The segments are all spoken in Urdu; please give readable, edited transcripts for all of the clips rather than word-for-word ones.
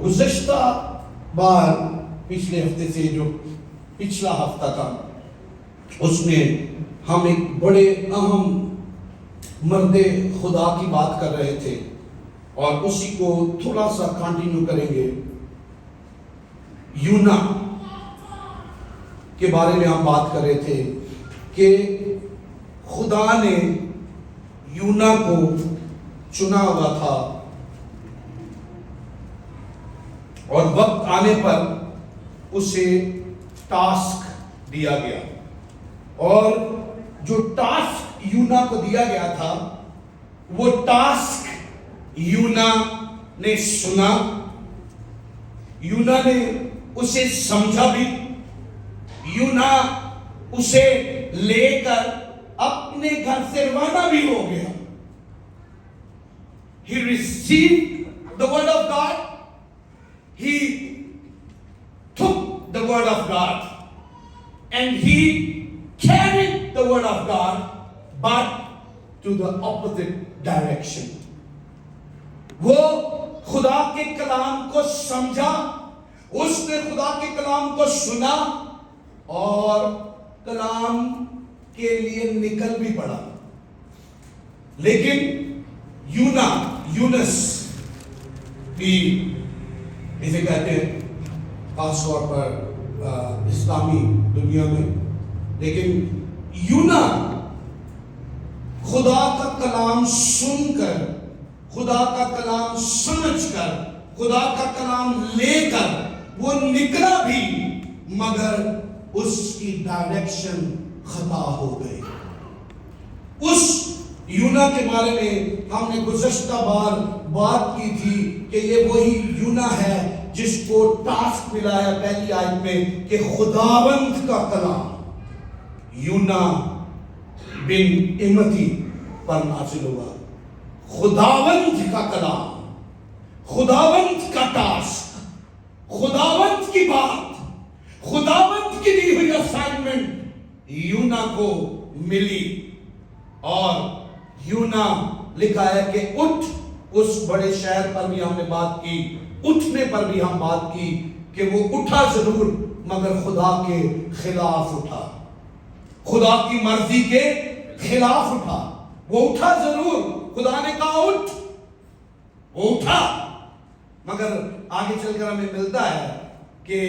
گزشتہ بار پچھلے ہفتے سے جو پچھلا ہفتہ تھا اس میں ہم ایک بڑے اہم مرد خدا کی بات کر رہے تھے اور اسی کو تھوڑا سا کنٹینیو کریں گے. یونا کے بارے میں ہم بات کر رہے تھے کہ خدا نے یونا کو چنا ہوا تھا اور وقت آنے پر اسے ٹاسک دیا گیا، اور جو ٹاسک یونا کو دیا گیا تھا وہ ٹاسک یونا نے سنا، یونا نے اسے سمجھا بھی، یونا اسے لے کر اپنے گھر سے روانہ بھی ہو گیا. He received the word of God. He took the word of God and he carried the word of God, but to the opposite direction. وہ خدا کے کلام کو سمجھا، اس نے خدا کے کلام کو سنا اور کلام کے لیے نکل بھی پڑا. لیکن یونس بھی اسے کہتے ہیں خاص طور پر اسلامی دنیا میں، لیکن یونا خدا کا کلام سن کر، خدا کا کلام سمجھ کر، خدا کا کلام لے کر وہ نکلا بھی، مگر اس کی ڈائریکشن خطا ہو گئی. اس یونا کے بارے میں ہم نے گزشتہ بار بات کی تھی کہ یہ وہی یونا ہے جس کو ٹاسک ملا ہے پہلی آیت میں کہ خداوند کا کلام یونا بن امتی پر نازل ہوا. خداوند کا کلام، خداوند کا ٹاسک، خداوند کی بات، خداوند کی دی ہوئی اسائنمنٹ یونا کو ملی، اور یونا لکھا ہے کہ اٹھ. اس بڑے شہر پر بھی ہم نے بات کی، اٹھنے پر بھی ہم بات کی کہ وہ اٹھا ضرور مگر خدا کے خلاف اٹھا، خدا کی مرضی کے خلاف اٹھا. وہ اٹھا ضرور، خدا نے کہا اٹھ، وہ اٹھا، مگر آگے چل کر ہمیں ملتا ہے کہ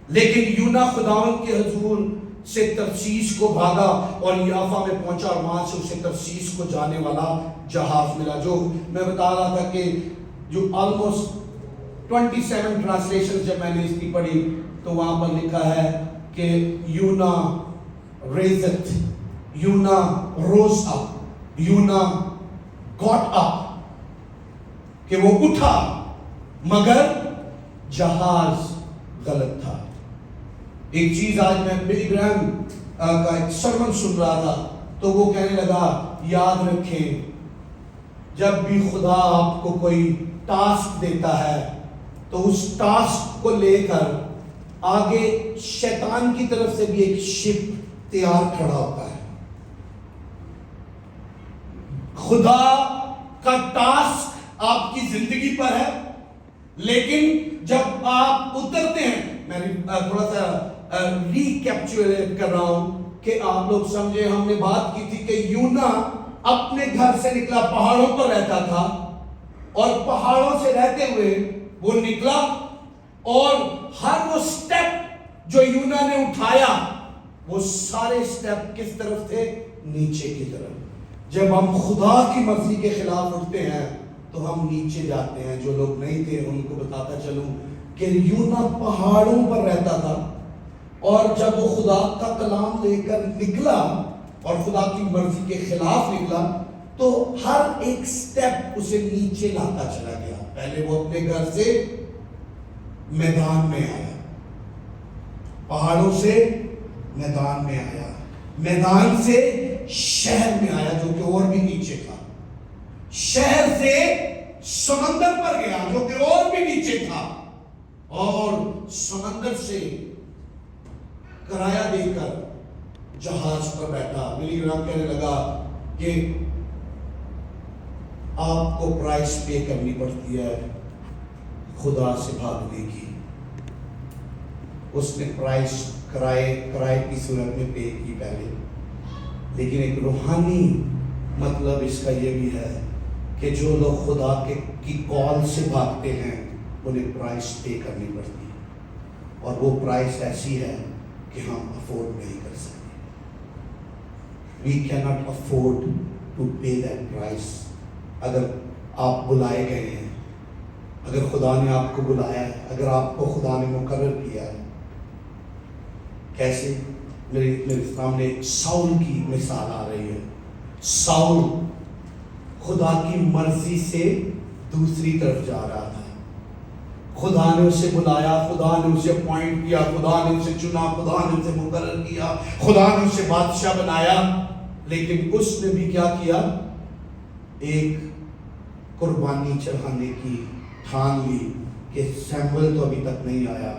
لیکن یونا خداوند کے حضور سے ترسیس کو بھاگا اور یافا میں پہنچا، اور وہاں سے اسے ترسیس کو جانے والا جہاز ملا. جو میں بتا رہا تھا کہ جو آلموسٹ 27 ٹرانسلیشن جب میں نے اس کی پڑھی تو وہاں پر لکھا ہے کہ یونا ریزت، یونا روز اپ، یونا گاٹ اپ، کہ وہ اٹھا مگر جہاز غلط تھا. ایک چیز آج میں بلی گرہم کا ایک سرمن سن رہا تھا تو وہ کہنے لگا یاد رکھیں جب بھی خدا آپ کو کوئی ٹاسک دیتا ہے تو اس ٹاسک کو لے کر آگے شیطان کی طرف سے بھی ایک شپ تیار کھڑا ہوتا ہے. خدا کا ٹاسک آپ کی زندگی پر ہے، لیکن جب آپ اترتے ہیں، میں تھوڑا سا ریکیپچولیٹ کر رہا ہوں کہ آپ لوگ سمجھے، ہم نے بات کی تھی کہ یونا اپنے گھر سے نکلا، پہاڑوں پر رہتا تھا، اور پہاڑوں سے رہتے ہوئے وہ نکلا، اور ہر وہ سٹیپ جو یونا نے اٹھایا وہ سارے سٹیپ کس طرف تھے؟ نیچے کی طرف. جب ہم خدا کی مرضی کے خلاف اٹھتے ہیں تو ہم نیچے جاتے ہیں. جو لوگ نہیں تھے ان کو بتاتا چلوں کہ یونا پہاڑوں پر رہتا تھا، اور جب وہ خدا کا کلام لے کر نکلا اور خدا کی مرضی کے خلاف نکلا تو ہر ایک سٹیپ اسے نیچے لاتا چلا گیا. پہلے وہ اپنے گھر سے میدان میں آیا، پہاڑوں سے میدان میں آیا، میدان سے شہر میں آیا جو کہ اور بھی نیچے تھا، شہر سے سمندر پر گیا جو کہ اور بھی نیچے تھا، اور سمندر سے کرایہ دے کر جہاز پر بیٹھا. ملی گرام کہنے لگا کہ آپ کو پرائس پے کرنی پڑتی ہے خدا سے بھاگنے کی. اس نے پرائس کرائے کی صورت میں پے کی پہلے. لیکن ایک روحانی مطلب اس کا یہ بھی ہے کہ جو لوگ خدا کی کال سے بھاگتے ہیں انہیں پرائس پے کرنی پڑتی ہے. اور وہ پرائس ایسی ہے کہ ہم افورڈ نہیں کر سکتے. We cannot afford to pay that price. اگر آپ بلائے گئے ہیں, اگر خدا نے آپ کو بلایا ہے, اگر آپ کو خدا نے مقرر کیا ہے. کیسے؟ میرے سامنے ساؤل کی مثال آ رہی ہے. ساؤل خدا کی مرضی سے دوسری طرف جا رہا تھا. خدا نے اسے بلایا, خدا نے اسے اپوائنٹ کیا, خدا نے اسے چنا, خدا نے اسے مقرر کیا, خدا نے اسے بادشاہ بنایا. لیکن اس نے بھی کیا کیا؟ ایک قربانی چڑھانے کی ٹھان لی کہ سیموئل تو ابھی تک نہیں آیا,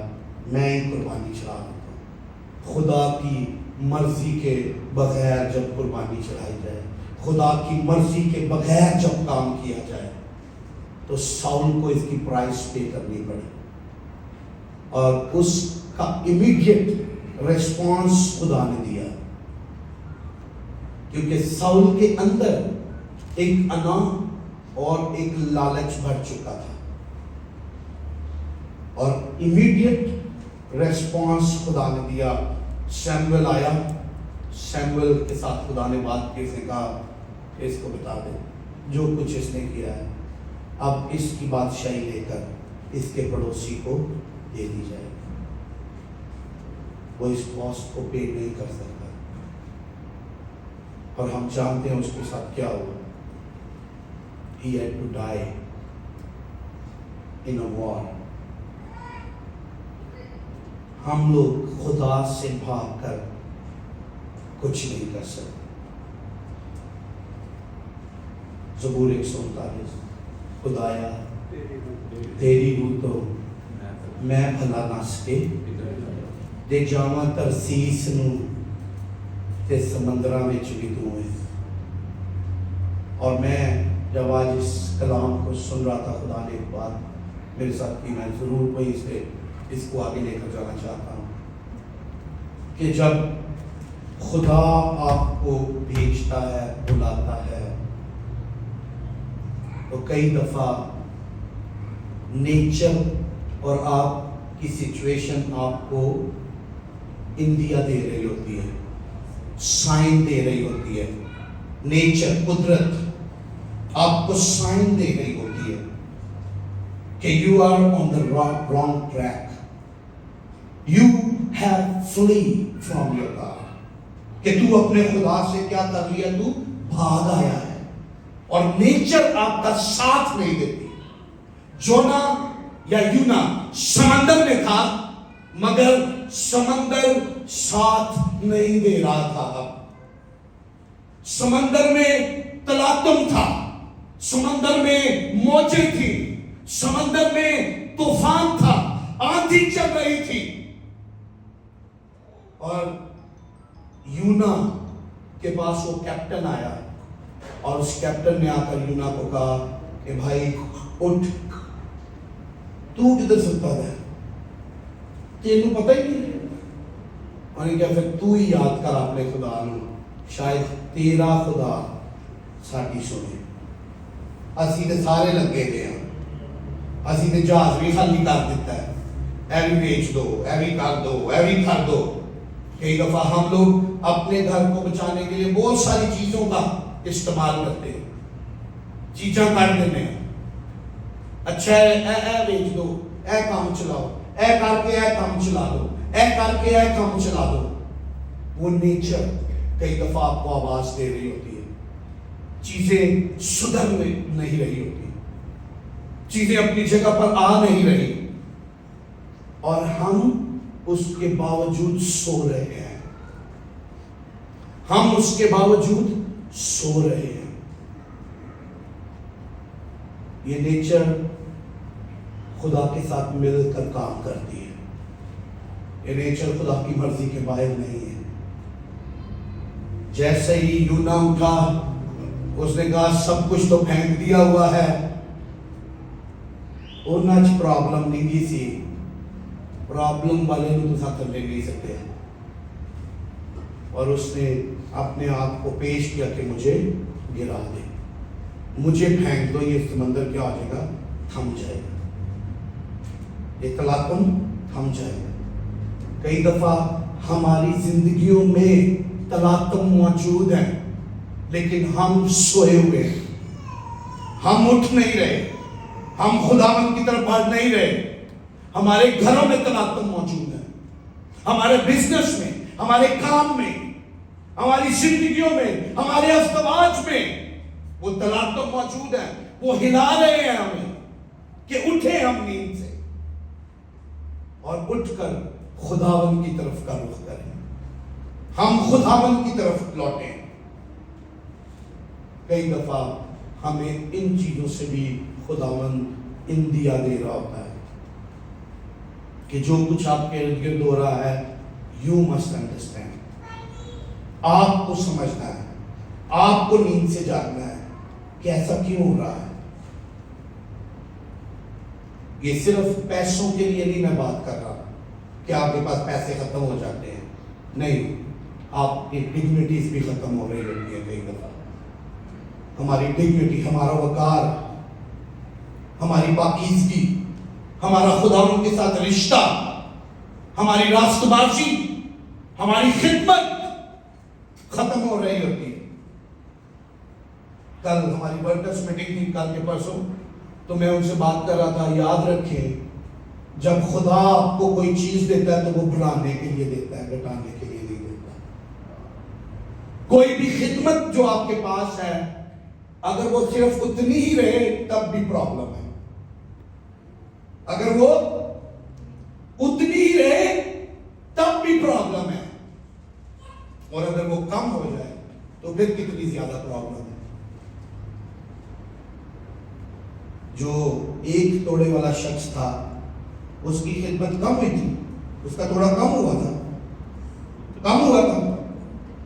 میں ہی قربانی چڑھا دیتا ہوں. خدا کی مرضی کے بغیر جب قربانی چڑھائی جائے, خدا کی مرضی کے بغیر جب کام کیا جائے, تو ساؤل کو اس کی پرائس پے کرنی پڑی. اور اس کا امیڈیٹ ریسپانس خدا نے دیا, کیونکہ ساؤل کے اندر ایک انا اور ایک لالچ بھر چکا تھا. اور امیڈیٹ ریسپانس خدا نے دیا. سیموئل آیا, سیموئل کے ساتھ خدا نے بات کی, اس نے کہا اس کو بتا دے جو کچھ اس نے کیا ہے, اب اس کی بادشاہی لے کر اس کے پڑوسی کو دے دی جائے. وہ اس کاسٹ کو پے نہیں کر سکتا. اور ہم جانتے ہیں اس کے ساتھ کیا ہوا. He had to die in a war. ہم لوگ خدا سے بھاگ کر کچھ نہیں کر سکتے. زبور 139, خدایا تیری روح تو میں بھلا نس کے دے جاواں ترسیس نو تے سمندراں وچ بھی تو ہے. اور میں جب آج اس کلام کو سن رہا تھا, خدا نے ایک بات میرے ساتھ کی, میں ضرور وہیں سے اس کو آگے لے کر جانا چاہتا ہوں کہ جب خدا آپ کو بھیجتا ہے, بلاتا ہے, تو کئی دفعہ نیچر اور آپ کی سچویشن آپ کو اندیا دے رہی ہوتی ہے, سائن دے رہی ہوتی ہے. نیچر, قدرت آپ کو سائن دے رہی ہوتی ہے کہ you are on the wrong track, you have flee from your God, کہ تو اپنے خدا سے کیا کر لیا, تو بھاگ آیا ہے. اور نیچر آپ کا ساتھ نہیں دیتی. جونا یا یونا سمندر میں تھا, مگر سمندر ساتھ نہیں دے رہا تھا. سمندر میں تلاطم تھا, سمندر میں موجیں تھی, سمندر میں طوفان تھا, آندھی چل رہی تھی. اور یونا کے پاس وہ کیپٹن آیا, اور اس کیپٹن نے آ کر یونا کو کہا کہ بھائی اٹھ, تو کدھر سکتا ہے, تینوں پتہ ہی نہیں. اور یہ کہا پھر تو ہی یاد کر اپنے خدا نو, شاید تیرا خدا ساڈی سنے. اسی تے سارے لگے دے ہیں, اسی تے جہاز بھی خالی کر دیتا ہے, اے بھی بیچ دو, اے بھی کر دو, اے بھی کر دو. کئی دفعہ ہم لوگ اپنے گھر کو بچانے کے لیے بہت ساری چیزوں کا استعمال کرتے ہیں, چیزاں کر دیتے ہیں. اچھا ہے, اے بیچ دو, اے کام چلاؤ, اے کر کے اے کام چلا دو, اے کر کے اے کام چلا دو. وہ نیچر کئی دفعہ آپ کو آواز دے رہی ہوتی ہے, چیزیں سدھر نہیں رہی ہوتی, چیزیں اپنی جگہ پر آ نہیں رہی, اور ہم اس کے باوجود سو رہے ہیں, ہم اس کے باوجود سو رہے ہیں. یہ نیچر خدا کے ساتھ مل کر کام کرتی ہے. یہ نیچر خدا کی مرضی کے باہر نہیں ہے. جیسے ہی یونا اٹھا, اس نے کہا سب کچھ تو پھینک دیا ہوا ہے، انچ پرابلم نہیں دی سی، پرابلم والے نو تو ساتھ لے نہیں سکتے، اور اس نے اپنے آپ کو پیش کیا کہ مجھے گرا دے، مجھے پھینک دو، یہ سمندر کیا ہو جائے گا، تھم جائے گا، یہ تلاطم تھم جائے گا۔ کئی دفعہ ہماری زندگیوں میں تلاطم موجود ہیں، لیکن ہم سوئے ہوئے ہیں، ہم اٹھ نہیں رہے، ہم خداوند کی طرف بڑھ نہیں رہے۔ ہمارے گھروں میں تلاطم موجود ہے، ہمارے بزنس میں، ہمارے کام میں، ہماری زندگیوں میں، ہمارے ازدواج میں وہ تلاطم موجود ہے، وہ ہلا رہے ہیں ہمیں کہ اٹھیں ہم نیند سے اور اٹھ کر خداوند کی طرف کا رخ کریں، ہم خداوند کی طرف لوٹیں۔ کئی دفعہ ہمیں ان چیزوں سے بھی خداوند اندیا دے رہا ہوتا ہے کہ جو کچھ آپ کے ارد گرد ہو رہا ہے، یو مسٹ انڈرسٹینڈ، آپ کو سمجھنا ہے، آپ کو نیند سے جاگنا ہے کہ ایسا کیوں ہو رہا ہے۔ یہ صرف پیسوں کے لیے نہیں میں بات کر رہا کہ آپ کے پاس پیسے ختم ہو جاتے ہیں، نہیں، آپ کی ڈگنیٹیز بھی ختم ہو رہی ہوتی ہے۔ کئی دفعہ ہماری ڈگنیٹی، ہمارا وقار، ہماری پاکیزگی، ہمارا خداوند کے ساتھ رشتہ، ہماری راست بازی، ہماری خدمت ختم ہو رہی ہوتی ہے۔ کل ہماری ورکرز میٹنگ تھی، کل کے پرسوں، تو میں ان سے بات کر رہا تھا، یاد رکھیں جب خدا آپ کو کوئی چیز دیتا ہے تو وہ بڑھانے کے لیے دیتا ہے، گھٹانے کے لیے نہیں دیتا۔ کوئی بھی خدمت جو آپ کے پاس ہے، اگر وہ صرف اتنی ہی رہے تب بھی پرابلم ہے، اگر وہ اتنی ہی رہے تب بھی پرابلم ہے، اور اگر وہ کم ہو جائے تو پھر کتنی زیادہ پرابلم ہے۔ جو 1 توڑے والا شخص تھا، اس کی خدمت کم ہوئی تھی، اس کا توڑا کم ہوا تھا،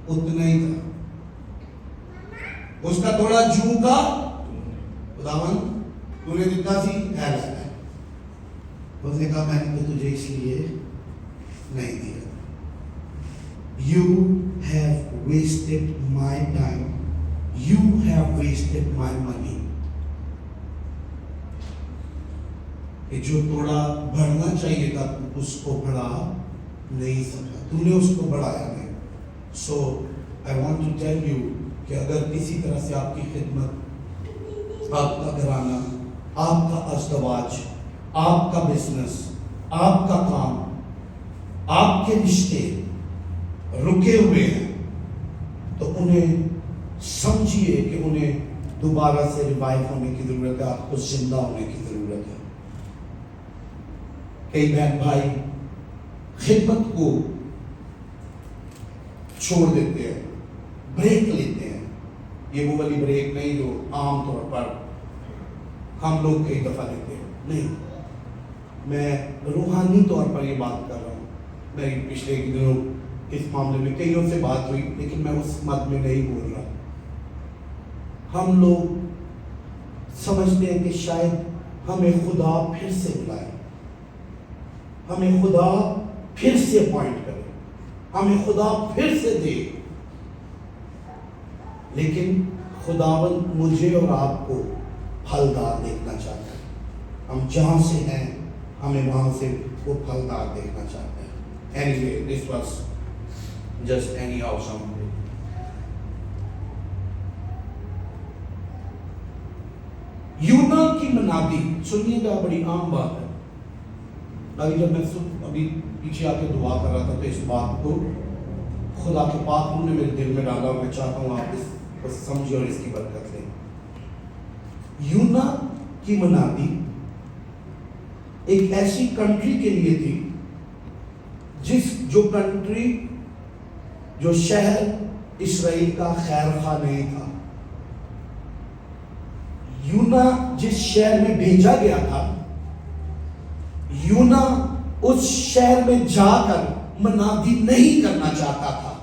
اتنا ہی تھا، اس کا توڑا جو کا، خداوند تو نے دیتا سی ہے لگتا ہے، اس نے کہا میں نے تو تجھے اس لیے نہیں دیا، you have wasted my time, you have wasted my money۔ کہ جو توڑا بڑھنا چاہیے تھا اس کو بڑھا نہیں سکا، تو نے اس کو بڑھایا نہیں۔ سو I want to tell you کہ اگر کسی طرح سے آپ کی خدمت، آپ کا گھرانہ، آپ کا ازدواج، آپ کا بزنس، آپ کا کام، آپ کے رشتے رکے ہوئے ہیں، تو انہیں سمجھیے کہ انہیں دوبارہ سے ریوائیو ہونے کی ضرورت ہے، آپ کو زندہ ہونے کی ضرورت ہے۔ کئی بہن بھائی خدمت کو چھوڑ دیتے ہیں، بریک لیتے ہیں، یہ وہ والی بریک نہیں جو عام طور پر ہم لوگ کئی دفعہ لیتے ہیں، نہیں، میں روحانی طور پر یہ بات کر رہا ہوں۔ میں پچھلے دنوں اس معاملے میں کئیوں سے بات ہوئی، لیکن میں اس مت میں نہیں بول رہا۔ ہم لوگ سمجھتے ہیں کہ شاید ہمیں خدا پھر سے بلائے، ہمیں خدا پھر سے اپوائنٹ کرے، ہمیں خدا پھر سے دے، لیکن خداوند مجھے اور آپ کو پھلدار دیکھنا چاہتا ہے۔ ہم جہاں سے ہیں ہمیں وہاں سے وہ پھلدار دیکھنا چاہتا ہے۔ Anyway, this was just anyhow something۔ یونا کی منادی، سنیے گا، بڑی عام بات ہے۔ ابھی جب میں ابھی پیچھے آ کے دعا کر رہا تھا تو اس بات کو خدا کے پاک نے میرے دل میں ڈالا، اور میں چاہتا ہوں آپ اس کو سمجھیں اور اس کی برکت لیں۔ یونا کی منادی ایک ایسی کنٹری کے لیے تھی جو کنٹری، جو شہر اسرائیل کا خیر خواہ نہیں تھا۔ یونا جس شہر میں بھیجا گیا تھا، یونا اس شہر میں جا کر منادی نہیں کرنا چاہتا تھا۔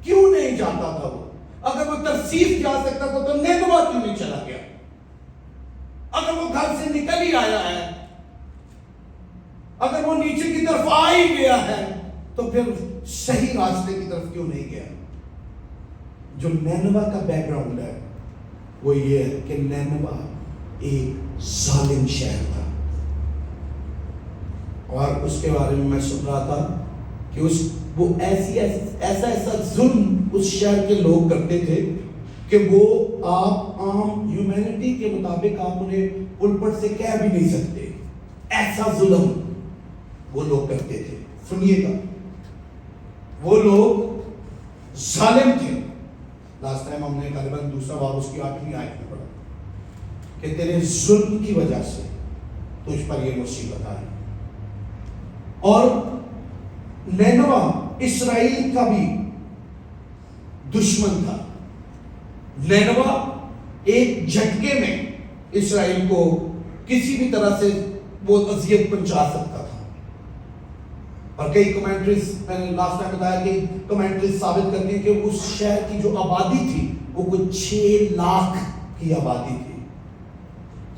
کیوں نہیں جاتا تھا وہ؟ اگر وہ ترسیس جا سکتا تھا تو نینوا کیوں نہیں چلا گیا؟ اگر وہ گھر سے نکل ہی آیا ہے، اگر وہ نیچے کی طرف آ ہی گیا ہے، تو پھر صحیح راستے کی طرف کیوں نہیں گیا؟ جو نینوا کا بیک گراؤنڈ ہے وہ یہ ہے کہ نینوا ایک ظالم شہر تھا، اور اس کے بارے میں میں سن رہا تھا کہ وہ ایسا ظلم اس شہر کے لوگ کرتے تھے کہ وہ آپ عام ہیومینٹی کے مطابق آپ انہیں الپٹ سے کہہ بھی نہیں سکتے، ایسا ظلم وہ لوگ کرتے تھے۔ سنیے گا، وہ لوگ ظالم تھے۔ لاسٹ ٹائم ہم نے غالباً دوسرا باب اس کی 8ویں آیت میں پڑھا کہ تیرے ظلم کی وجہ سے تجھ پر یہ مصیبت آئی۔ اور نینوا اسرائیل کا بھی دشمن تھا۔ نینوا ایک جھٹکے میں اسرائیل کو کسی بھی طرح سے وہ اذیت پہنچا سکتا تھا، اور کئی کمنٹریز، میں نے لاسٹ ٹائم بتایا کہ کمنٹریز ثابت کرتی ہیں کہ اس شہر کی جو آبادی تھی وہ کوئی 6 لاکھ کی آبادی تھی۔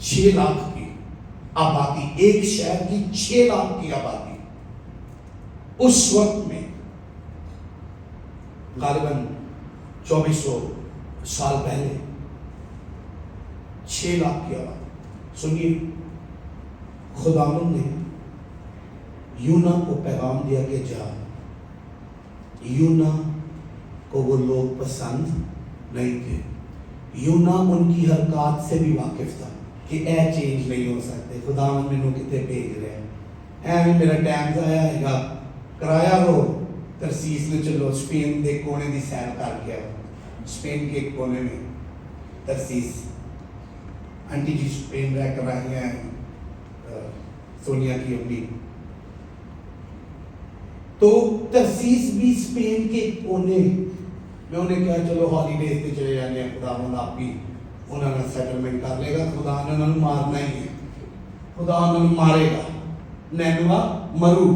6 لاکھ کی آبادی، ایک شہر کی 6 لاکھ کی آبادی اس وقت میں، غالباً 2400 سال پہلے 6 لاکھ کی آبادی۔ سنیے، خداوند نے یونا کو پیغام دیا کہ جا۔ یونا کو وہ لوگ پسند نہیں تھے۔ یونا ان کی حرکات سے بھی واقف تھا کہ اے چینج نہیں ہو سکتے، خداوند مینوں کتے بھیج رہے ہیں، اے میرا ٹائم ضائع ہے گا، کرایا وہ ترسیس میں چلو، اسپین دے کونے دی سیر کر کے آؤ۔ اسپین کے ایک کونے میں ترسیس، آنٹی جی اسپین رہ کر رہی ہیں، سونیا کی امی، تو ترسیس بھی اسپین کے کونے میں، انہیں کہا چلو ہالیڈیز پہ چلے جانے ہیں، خداوند آپ کی انہوں نے سیٹلمنٹ کر لے گا، خدا نے انہوں نے مارنا ہی ہے، خدا انہوں نے مارے گا۔ نینوا مرو،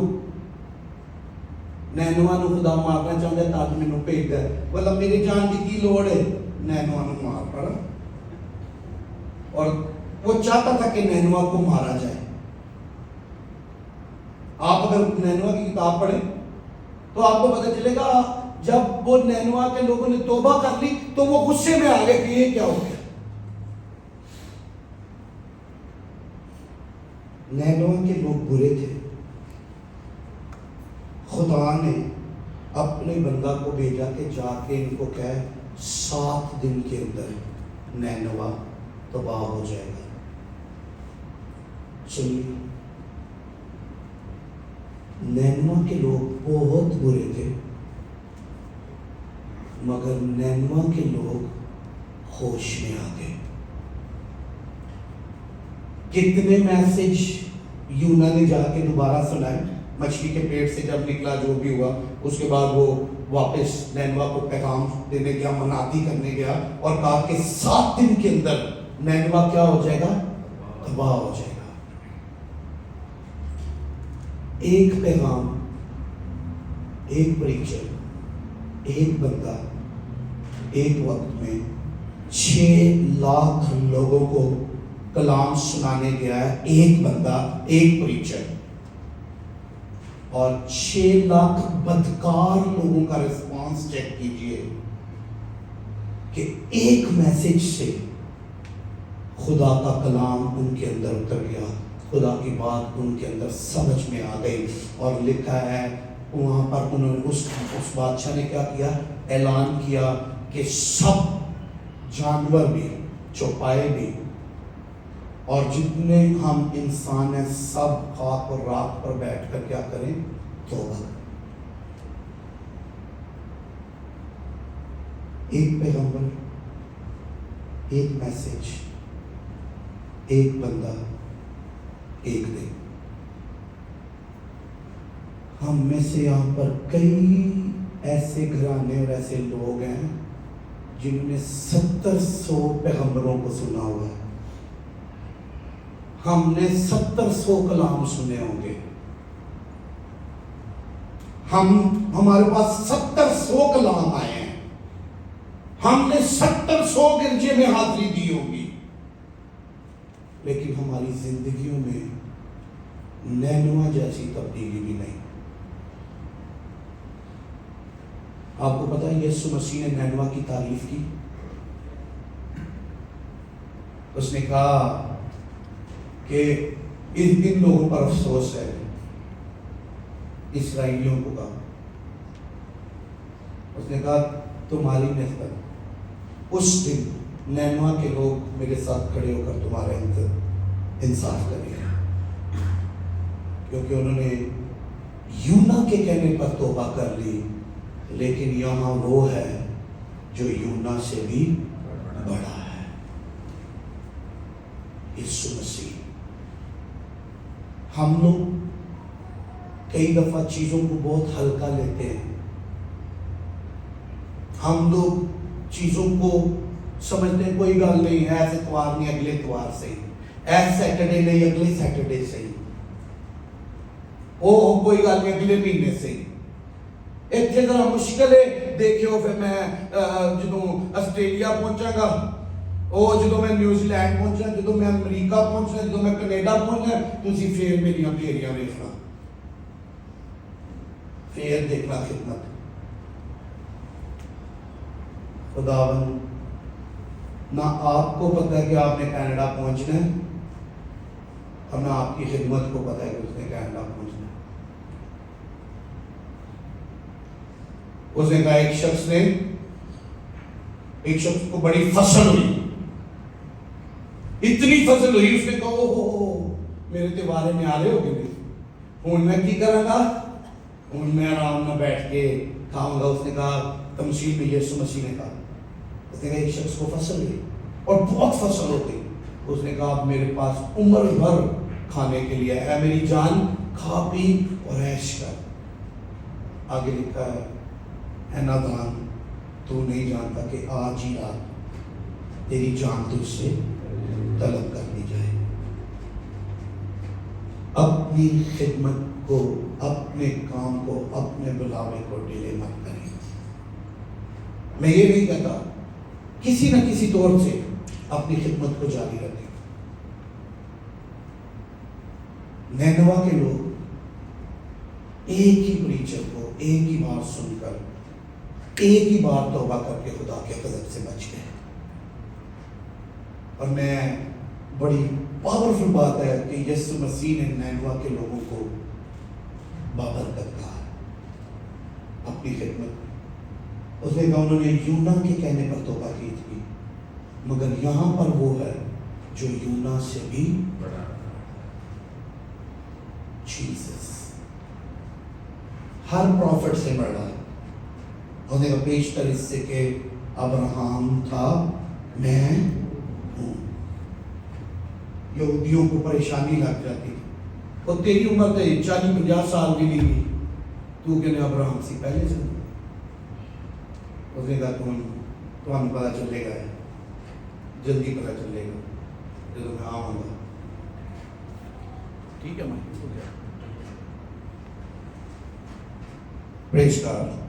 نینوا نو خدا مارنا چاہتا ہے تاکہ مینوں بھیج دے، بولا میری جان کی کی لوڑ ہے، نینوا نو مار پڑا۔ اور وہ چاہتا تھا کہ نینوا کو مارا جائے۔ آپ اگر نینوا کی کتاب پڑھیں تو آپ کو پتہ چلے گا جب وہ نینوا کے لوگوں نے توبہ کر لی تو وہ غصے میں آ گئے کہ یہ کیا ہو گیا۔ نینوا کے لوگ برے تھے، خدا نے اپنے بندہ کو بھیجا کہ جا کے ان کو کہے 7 دن کے اندر نینوا تباہ ہو جائے گا۔ سنیے، نینوا کے لوگ بہت برے تھے، مگر نینوا کے لوگ ہوش میں آ گئے۔ کتنے میسج یونا نے جا کے دوبارہ سنائے، مچھلی کے پیٹ سے جب نکلا جو بھی ہوا، اس کے بعد وہ واپس نینوا کو پیغام دینے گیا، منادی کرنے گیا، اور کہا کہ 7 دن کے اندر نینوا کیا ہو جائے گا؟ تباہ ہو جائے گا۔ ایک پیغام، ایک پریچر، ایک بندہ ایک وقت میں 6 لاکھ لوگوں کو کلام سنانے گیا ہے، ایک بندہ، ایک پریچر، اور 6 لاکھ بدکار لوگوں کا ریسپانس چیک کیجئے کہ ایک میسج سے خدا کا کلام ان کے اندر اتر گیا، خدا کی بات ان کے اندر سمجھ میں آ گئی۔ اور لکھا ہے وہاں پر انہوں نے اس بادشاہ نے کیا کیا؟ اعلان کیا کہ سب جانور بھی، چوپائے بھی، اور جتنے ہم انسان ہیں سب خاک اور راکھ پر بیٹھ کر کیا کریں؟ توبہ۔ ایک پیغمبر، ایک میسج، ایک بندہ، ایک دن۔ ہم میں سے یہاں پر کئی ایسے گھرانے اور ایسے لوگ ہیں جنہوں نے 700 پیغمبروں کو سنا ہوا ہے۔ ہم نے 700 کلام سنے ہوں گے، ہمارے پاس 700 کلام آئے ہیں، ہم نے 70-100 گرجے میں حاضری دی ہوگی، لیکن ہماری زندگیوں میں نینوا جیسی تبدیلی بھی نہیں۔ آپ کو پتا ہے یسوع مسیح نے نینوا کی تعریف کی؟ اس نے کہا کہ ان لوگوں پر افسوس ہے، اسرائیلیوں کو کہا، اس نے کہا تمہاری نسبت اس دن نینوا کے لوگ میرے ساتھ کھڑے ہو کر تمہارے انصاف کریں گے، کیونکہ انہوں نے یونا کے کہنے پر توبہ کر لی، لیکن یہاں وہ ہے جو یونا سے بھی بڑا ہے، یسوع مسیح۔ ہم لوگ کئی دفعہ چیزوں کو بہت ہلکا لیتے ہیں، ہم لوگ چیزوں کو سمجھتے ہیں کوئی گل نہیں، ایسے اتوار نہیں اگلے اتوار سے، ایس سیٹرڈے نہیں اگلے سیٹرڈے سے، او کوئی گل نہیں اگلے مہینے سے۔ اتنے ذرا مشکل ہے، دیکھو پھر میں جدوں آسٹریلیا پہنچا گا، او جدوں میں نیوزی لینڈ پہنچا، جدوں میں امریکہ پہنچنا، جدوں میں کینیڈا پہنچنا، تسی پھر میری پھیریاں ویکھنا، پھر دیکھنا خدمت۔ خداوند نہ آپ کو پتہ ہے کہ آپ نے کینیڈا پہنچنا ہے، اور نہ آپ کی خدمت کو پتہ ہے کہ اس نے کینیڈا پہنچنا ہے۔ اس نے کہا ایک شخص کو بڑی فصل ہوئی، اتنی فصل ہوئی، اس نے کہا اوہ میرے تیوارے میں آ رہے ہو گئے، ہوں میں کی کروں گا، ہوں میں آرام نہ بیٹھ کے کھاؤں گا۔ اس نے کہا تمثیل میں یسوع مسیح نے کہا، اس نے کہا ایک شخص کو فصل ہوئی اور بہت فصل ہوتی، اس نے کہا اب میرے پاس عمر بھر کھانے کے لیے ہے، میری جان کھا پی اور عیش کر۔ آگے لکھا ہے اے نادان تو نہیں جانتا کہ آج ہی رات تیری جان تجھ سے طلب کر لی جائے۔ اپنی خدمت کو، اپنے کام کو، اپنے بلاوے کو ڈیلے مت کریں۔ میں یہ نہیں کہتا، کسی نہ کسی طور سے اپنی خدمت کو جاری رکھیں۔ نینوا کے لوگ ایک ہی پریچر کو ایک ہی بار سن کر، ایک ہی بار توبہ کر کے خدا کے غضب سے بچ گئے۔ اور میں بڑی پاورفل بات ہے کہ یسوع مسیح نے نینوا کے لوگوں کو بابرکت کہا اپنی خدمت۔ اس نے کہا انہوں نے یونا کے کہنے پر توبہ کی تھی، مگر یہاں پر وہ ہے جو یونا سے بھی بڑا، جیسس ہر پروفٹ سے بڑا ہے۔ انہوں نے بیشتر اس سے کہ ابراہم تھا میں ہوں۔ یہودیوں کو پریشانی لگ جاتی تھی، اور تیری عمر تو 40-50 سال بھی نہیں ہوئی، تو کہ ابراہم سے پہلے سے۔ اس نے کہا تمہیں پتا چلے گا، جلدی پتا چلے گا جب میں آؤں گا۔ ٹھیک ہے، میں ہو گیا۔ پریز گاڈ۔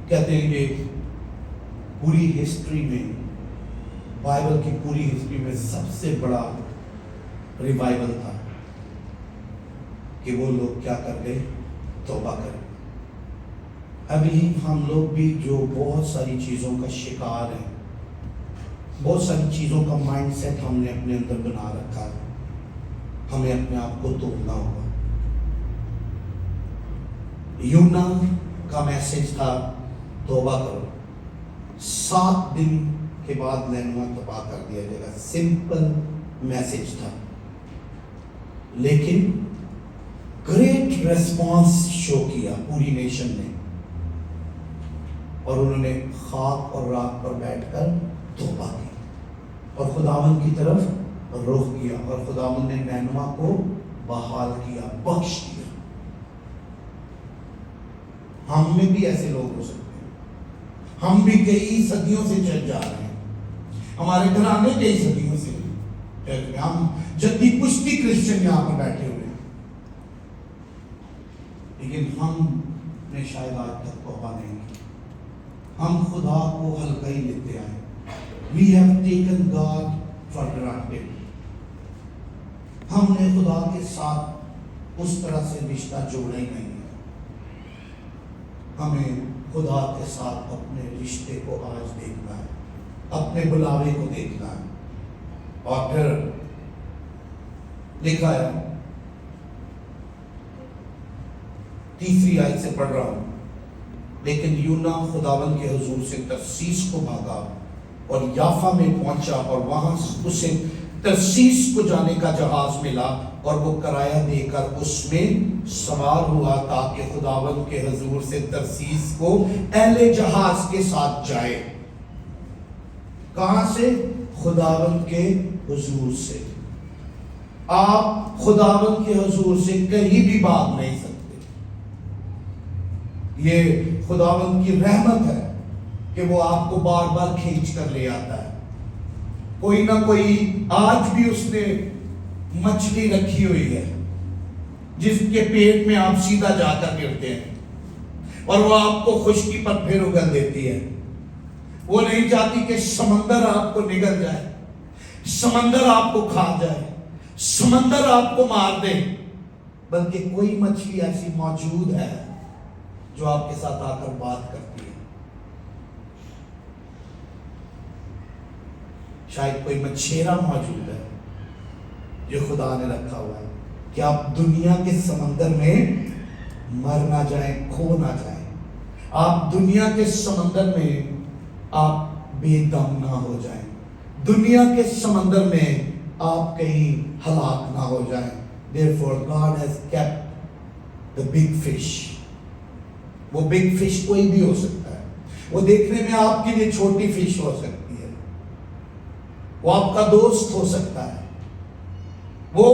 کہتے ہیں کہ پوری ہسٹری میں، بائبل کی پوری ہسٹری میں سب سے بڑا ریوائول تھا کہ وہ لوگ کیا کر گئے؟ توبہ کر گئے۔ ابھی ہم لوگ بھی جو بہت ساری چیزوں کا شکار ہیں، بہت ساری چیزوں کا مائنڈ سیٹ ہم نے اپنے اندر بنا رکھا ہے، ہمیں اپنے آپ کو توڑنا ہوگا۔ یونا کا میسج تھا توبہ کرو، 7 دن کے بعد نینوا تباہ کر دیا جائے گا، سمپل میسج تھا، لیکن گریٹ ریسپانس شو کیا پوری نیشن نے، اور انہوں نے خاک اور راک پر بیٹھ کر توبہ کی اور خداوند کی طرف رخ کیا، اور خداوند نے نینوا کو بحال کیا، بخش دیا۔ ہم میں بھی ایسے لوگ ہو سکتے ہیں، ہم بھی کئی صدیوں سے چل جا رہے ہیں، ہمارے گھرانے کئی صدیوں سے، ہم جدی پشتی کرسچن یہاں پر بیٹھے ہوئے ہیں، لیکن ہم نے شاید آج تک توبہ نہیں کی. ہم خدا کو ہلکا ہی لیتے آئے. We have taken God for granted. ہم نے خدا کے ساتھ اس طرح سے رشتہ جوڑا ہی نہیں ہے. ہمیں خدا کے ساتھ اپنے رشتے کو آج دیکھنا ہے، اپنے بلاوے کو دیکھنا ہے. اور پھر لکھا ہے، تیسری آیت سے پڑھ رہا ہوں، لیکن یونا خداوند کے حضور سے ترسیس کو بھاگا اور یافا میں پہنچا، اور وہاں اسے ترسیس کو جانے کا جہاز ملا اور وہ کرایہ دے کر اس میں سوار ہوا تاکہ خداوند کے حضور سے ترسیس کو اہل جہاز کے ساتھ جائے. کہاں سے؟ خداوند کے حضور سے. آپ خداوند کے حضور سے کہیں بھی بھاگ نہیں سکتے. یہ خداوند کی رحمت ہے کہ وہ آپ کو بار بار کھینچ کر لے آتا ہے. کوئی نہ کوئی آج بھی اس نے مچھلی رکھی ہوئی ہے جس کے پیٹ میں آپ سیدھا جا کر گرتے ہیں، اور وہ آپ کو خشکی پر پھر اگل دیتی ہے. وہ نہیں چاہتی کہ سمندر آپ کو نگل جائے، سمندر آپ کو کھا جائے، سمندر آپ کو مار دے، بلکہ کوئی مچھلی ایسی موجود ہے جو آپ کے ساتھ آ کر بات کرتی ہے. شاید کوئی مچھیرا موجود ہے جو خدا نے رکھا ہوا ہے کہ آپ دنیا کے سمندر میں مر نہ جائیں، کھو نہ جائیں. آپ دنیا کے سمندر میں آپ بے دم نہ ہو جائیں، دنیا کے سمندر میں آپ کہیں ہلاک نہ ہو جائیں. Therefore God has kept the big fish. وہ بگ فش کوئی بھی ہو سکتا ہے. وہ دیکھنے میں آپ کے لیے چھوٹی فش ہو سکتی ہے، وہ آپ کا دوست ہو سکتا ہے، وہ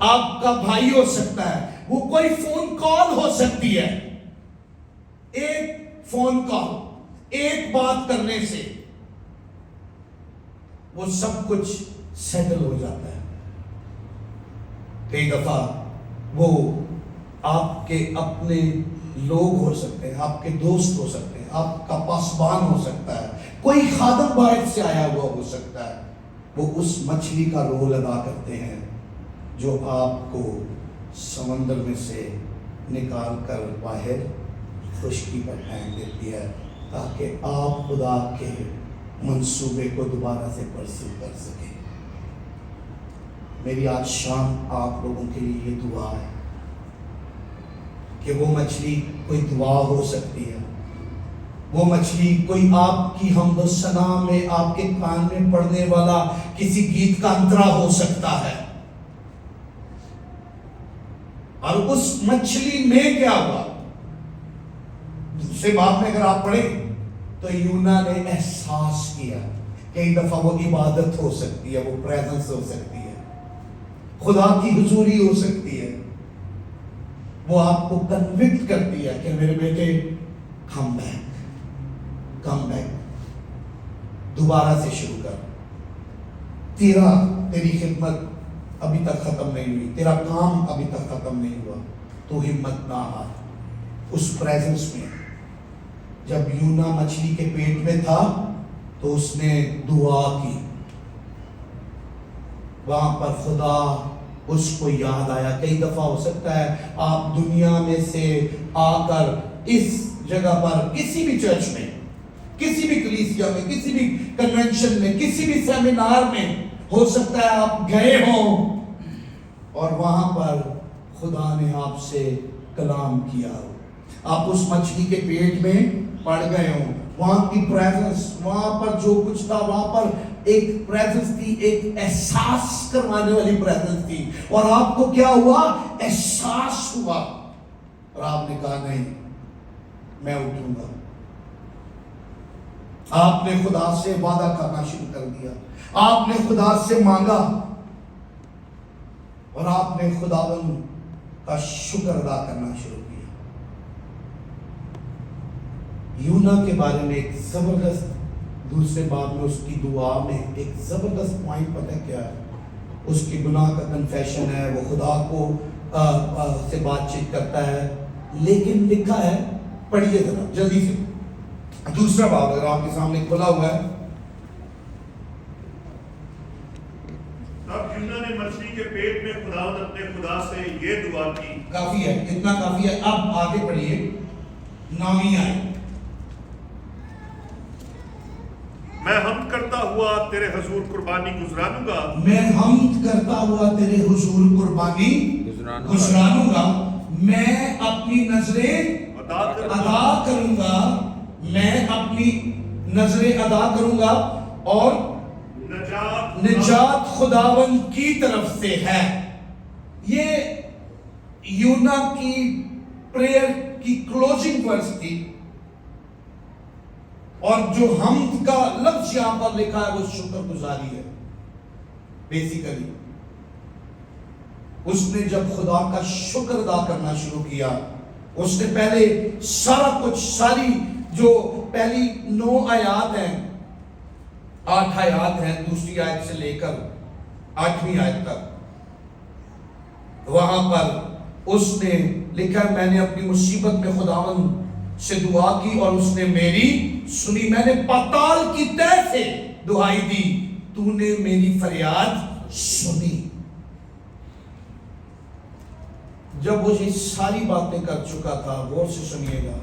آپ کا بھائی ہو سکتا ہے، وہ کوئی فون کال ہو سکتی ہے. ایک فون کال، ایک بات کرنے سے وہ سب کچھ سیٹل ہو جاتا ہے. کئی دفعہ وہ آپ کے اپنے لوگ ہو سکتے ہیں، آپ کے دوست ہو سکتے ہیں، آپ کا پاسبان ہو سکتا ہے، کوئی خادم باہر سے آیا ہوا ہو سکتا ہے. وہ اس مچھلی کا رول ادا کرتے ہیں جو آپ کو سمندر میں سے نکال کر باہر خشکی پر پھینک دیتی ہے تاکہ آپ خدا کے منصوبے کو دوبارہ سے پرسو کر سکیں. میری آج شام آپ لوگوں کے لیے یہ دعا ہے کہ وہ مچھلی کوئی دعا ہو سکتی ہے، وہ مچھلی کوئی آپ کی حمد و ثنا میں آپ کے کان میں پڑنے والا کسی گیت کا انترا ہو سکتا ہے. اور اس مچھلی میں کیا ہوا؟ دوسرے باب میں اگر آپ پڑھیں تو یونا نے احساس کیا. کئی دفعہ وہ عبادت ہو سکتی ہے، وہ پریزنس ہو سکتی ہے، خدا کی حضوری ہو سکتی ہے. وہ آپ کو کنوکٹ کرتی ہے کہ میرے بیٹے کم بیک، دوبارہ سے شروع کر. تیری خدمت ابھی تک ختم نہیں ہوئی، تیرا کام ابھی تک ختم نہیں ہوا، تو ہمت نہ ہار. اس پریزنس میں جب یونا مچھلی کے پیٹ میں تھا تو اس نے دعا کی. وہاں پر خدا اس کو یاد آیا. کئی دفعہ ہو سکتا ہے آپ دنیا میں سے آ کر اس جگہ پر کسی بھی چرچ میں، کسی بھی کلیسیا میں، کسی بھی کنونشن میں، کسی بھی سیمینار میں ہو سکتا ہے آپ گئے ہوں اور وہاں پر خدا نے آپ سے کلام کیا ہو. آپ اس مچھلی کے پیٹ میں پڑ گئے ہوں. وہاں کی پریزنس، وہاں پر جو کچھ تھا، وہاں پر ایک پریزنس تھی، ایک احساس کروانے والی پریزنس تھی. اور آپ کو کیا ہوا؟ احساس ہوا. اور آپ نے کہا نہیں، میں اٹھوں گا. آپ نے خدا سے وعدہ کرنا شروع کر دیا. آپ نے خدا سے مانگا اور آپ نے خداوند کا شکر ادا کرنا شروع کیا. یونا کے بارے میں ایک زبردست دوسرے باب میں اس کی دعا میں ایک زبردست پوائنٹ پتہ کیا ہے؟ اس کی گناہ کا کنفیشن ہے، وہ خدا کو سے بات چیت کرتا ہے، لیکن لکھا ہے، پڑھیے ذرا جلدی سے دوسرا باب اگر آپ کے سامنے کھلا ہوا ہے۔ تب یونا نے مچھلی کے پیٹ میں خداوند اپنے خدا سے یہ دعا کی۔ کافی ہے، اتنا کافی ہے، اب آگے پڑھیے نامی آئے۔ میں حمد کرتا ہوا تیرے حضور قربانی گزرانوں گا، میں حمد کرتا ہوا تیرے حضور قربانی گزرانوں گا، میں اپنی نظریں ادا کروں گا، میں اپنی نظریں ادا کروں گا، اور نجات خداوند کی طرف سے ہے۔ یہ یونا کی پریئر کی کلوزنگ ورس تھی، اور جو حمد کا لفظ یہاں پر لکھا ہے وہ شکر گزاری ہے۔ بیسیکلی اس نے جب خدا کا شکر ادا کرنا شروع کیا، اس نے پہلے سارا کچھ، ساری جو پہلی 9 آیات ہیں، 8 آیات ہیں، دوسری آیت سے لے کر 8ویں آیت تک، وہاں پر اس نے لکھا میں نے اپنی مصیبت میں خداوند سے دعا کی اور اس نے میری سنی، میں نے پاتال کی تہہ سے دعائی دی، تو نے میری فریاد سنی۔ جب وہ یہ ساری باتیں کر چکا تھا، غور سے سنیے گا،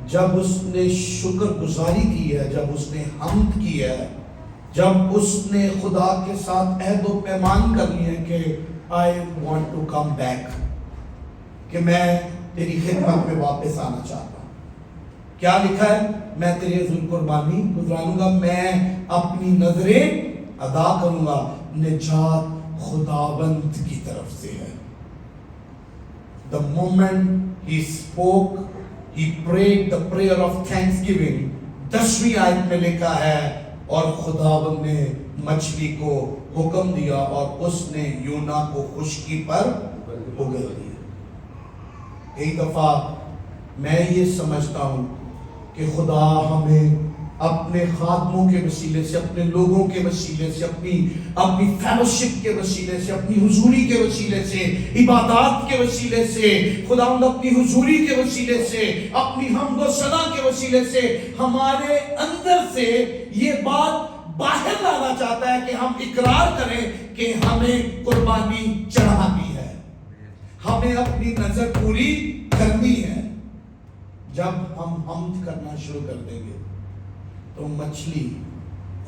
جب اس نے شکر گزاری کی ہے، جب اس نے حمد کی ہے، جب اس نے خدا کے ساتھ عہد و پیمان کر لی ہے کہ I want to come back، کہ میں تیری خدمت میں واپس آنا چاہتا ہوں، کیا لکھا ہے؟ میں تیرے حضور قربانی گزرانوں گا، میں اپنی نظریں ادا کروں گا، نجات خداوند کی طرف سے ہے۔ The moment he spoke, he prayed the prayer of thanksgiving، 10ویں آیت میں لکھا ہے، اور خداوند نے مچھلی کو حکم دیا اور اس نے یونا کو خشکی پر اگل دیا۔ کئی دفعہ میں یہ سمجھتا ہوں کہ خدا ہمیں اپنے خادموں کے وسیلے سے، اپنے لوگوں کے وسیلے سے، اپنی فیلوشپ کے وسیلے سے، اپنی حضوری کے وسیلے سے، عبادات کے وسیلے سے، خداوند اپنی حضوری کے وسیلے سے، اپنی حمد و ثنا کے وسیلے سے ہمارے اندر سے یہ بات باہر لانا چاہتا ہے کہ ہم اقرار کریں کہ ہمیں قربانی چڑھانی ہے، ہمیں اپنی نظر پوری کرنی ہے۔ جب ہم حمد کرنا شروع کر دیں گے تو مچھلی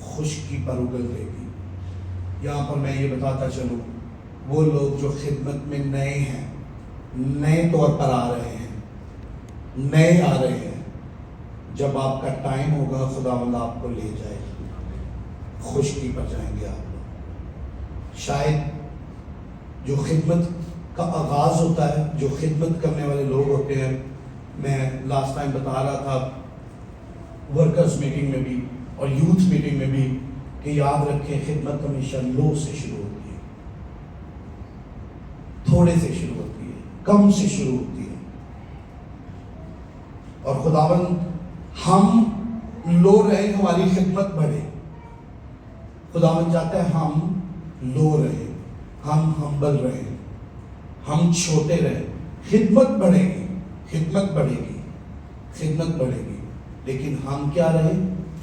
خشکی پر اگل دے گی۔ یہاں پر میں یہ بتاتا چلوں، وہ لوگ جو خدمت میں نئے ہیں، نئے طور پر آ رہے ہیں، نئے آ رہے ہیں، جب آپ کا ٹائم ہوگا خداوند آپ کو لے جائے گا، خشکی پر جائیں گے آپ لوگ۔ شاید جو خدمت کا آغاز ہوتا ہے، جو خدمت کرنے والے لوگ ہوتے ہیں، میں لاسٹ ٹائم بتا رہا تھا ورکرز میٹنگ میں بھی اور یوتھ میٹنگ میں بھی، کہ یاد رکھیں خدمت ہمیشہ لو سے شروع ہوتی ہے، تھوڑے سے شروع ہوتی ہے، کم سے شروع ہوتی ہے، اور خداوند ہم لو رہے، ہماری خدمت بڑھے۔ خداوند چاہتا ہے ہم لو رہے، ہم ہمبل رہے، ہم چھوٹے رہے، خدمت بڑھے گی، خدمت بڑھے گی، خدمت بڑھے گی، لیکن ہم کیا رہے؟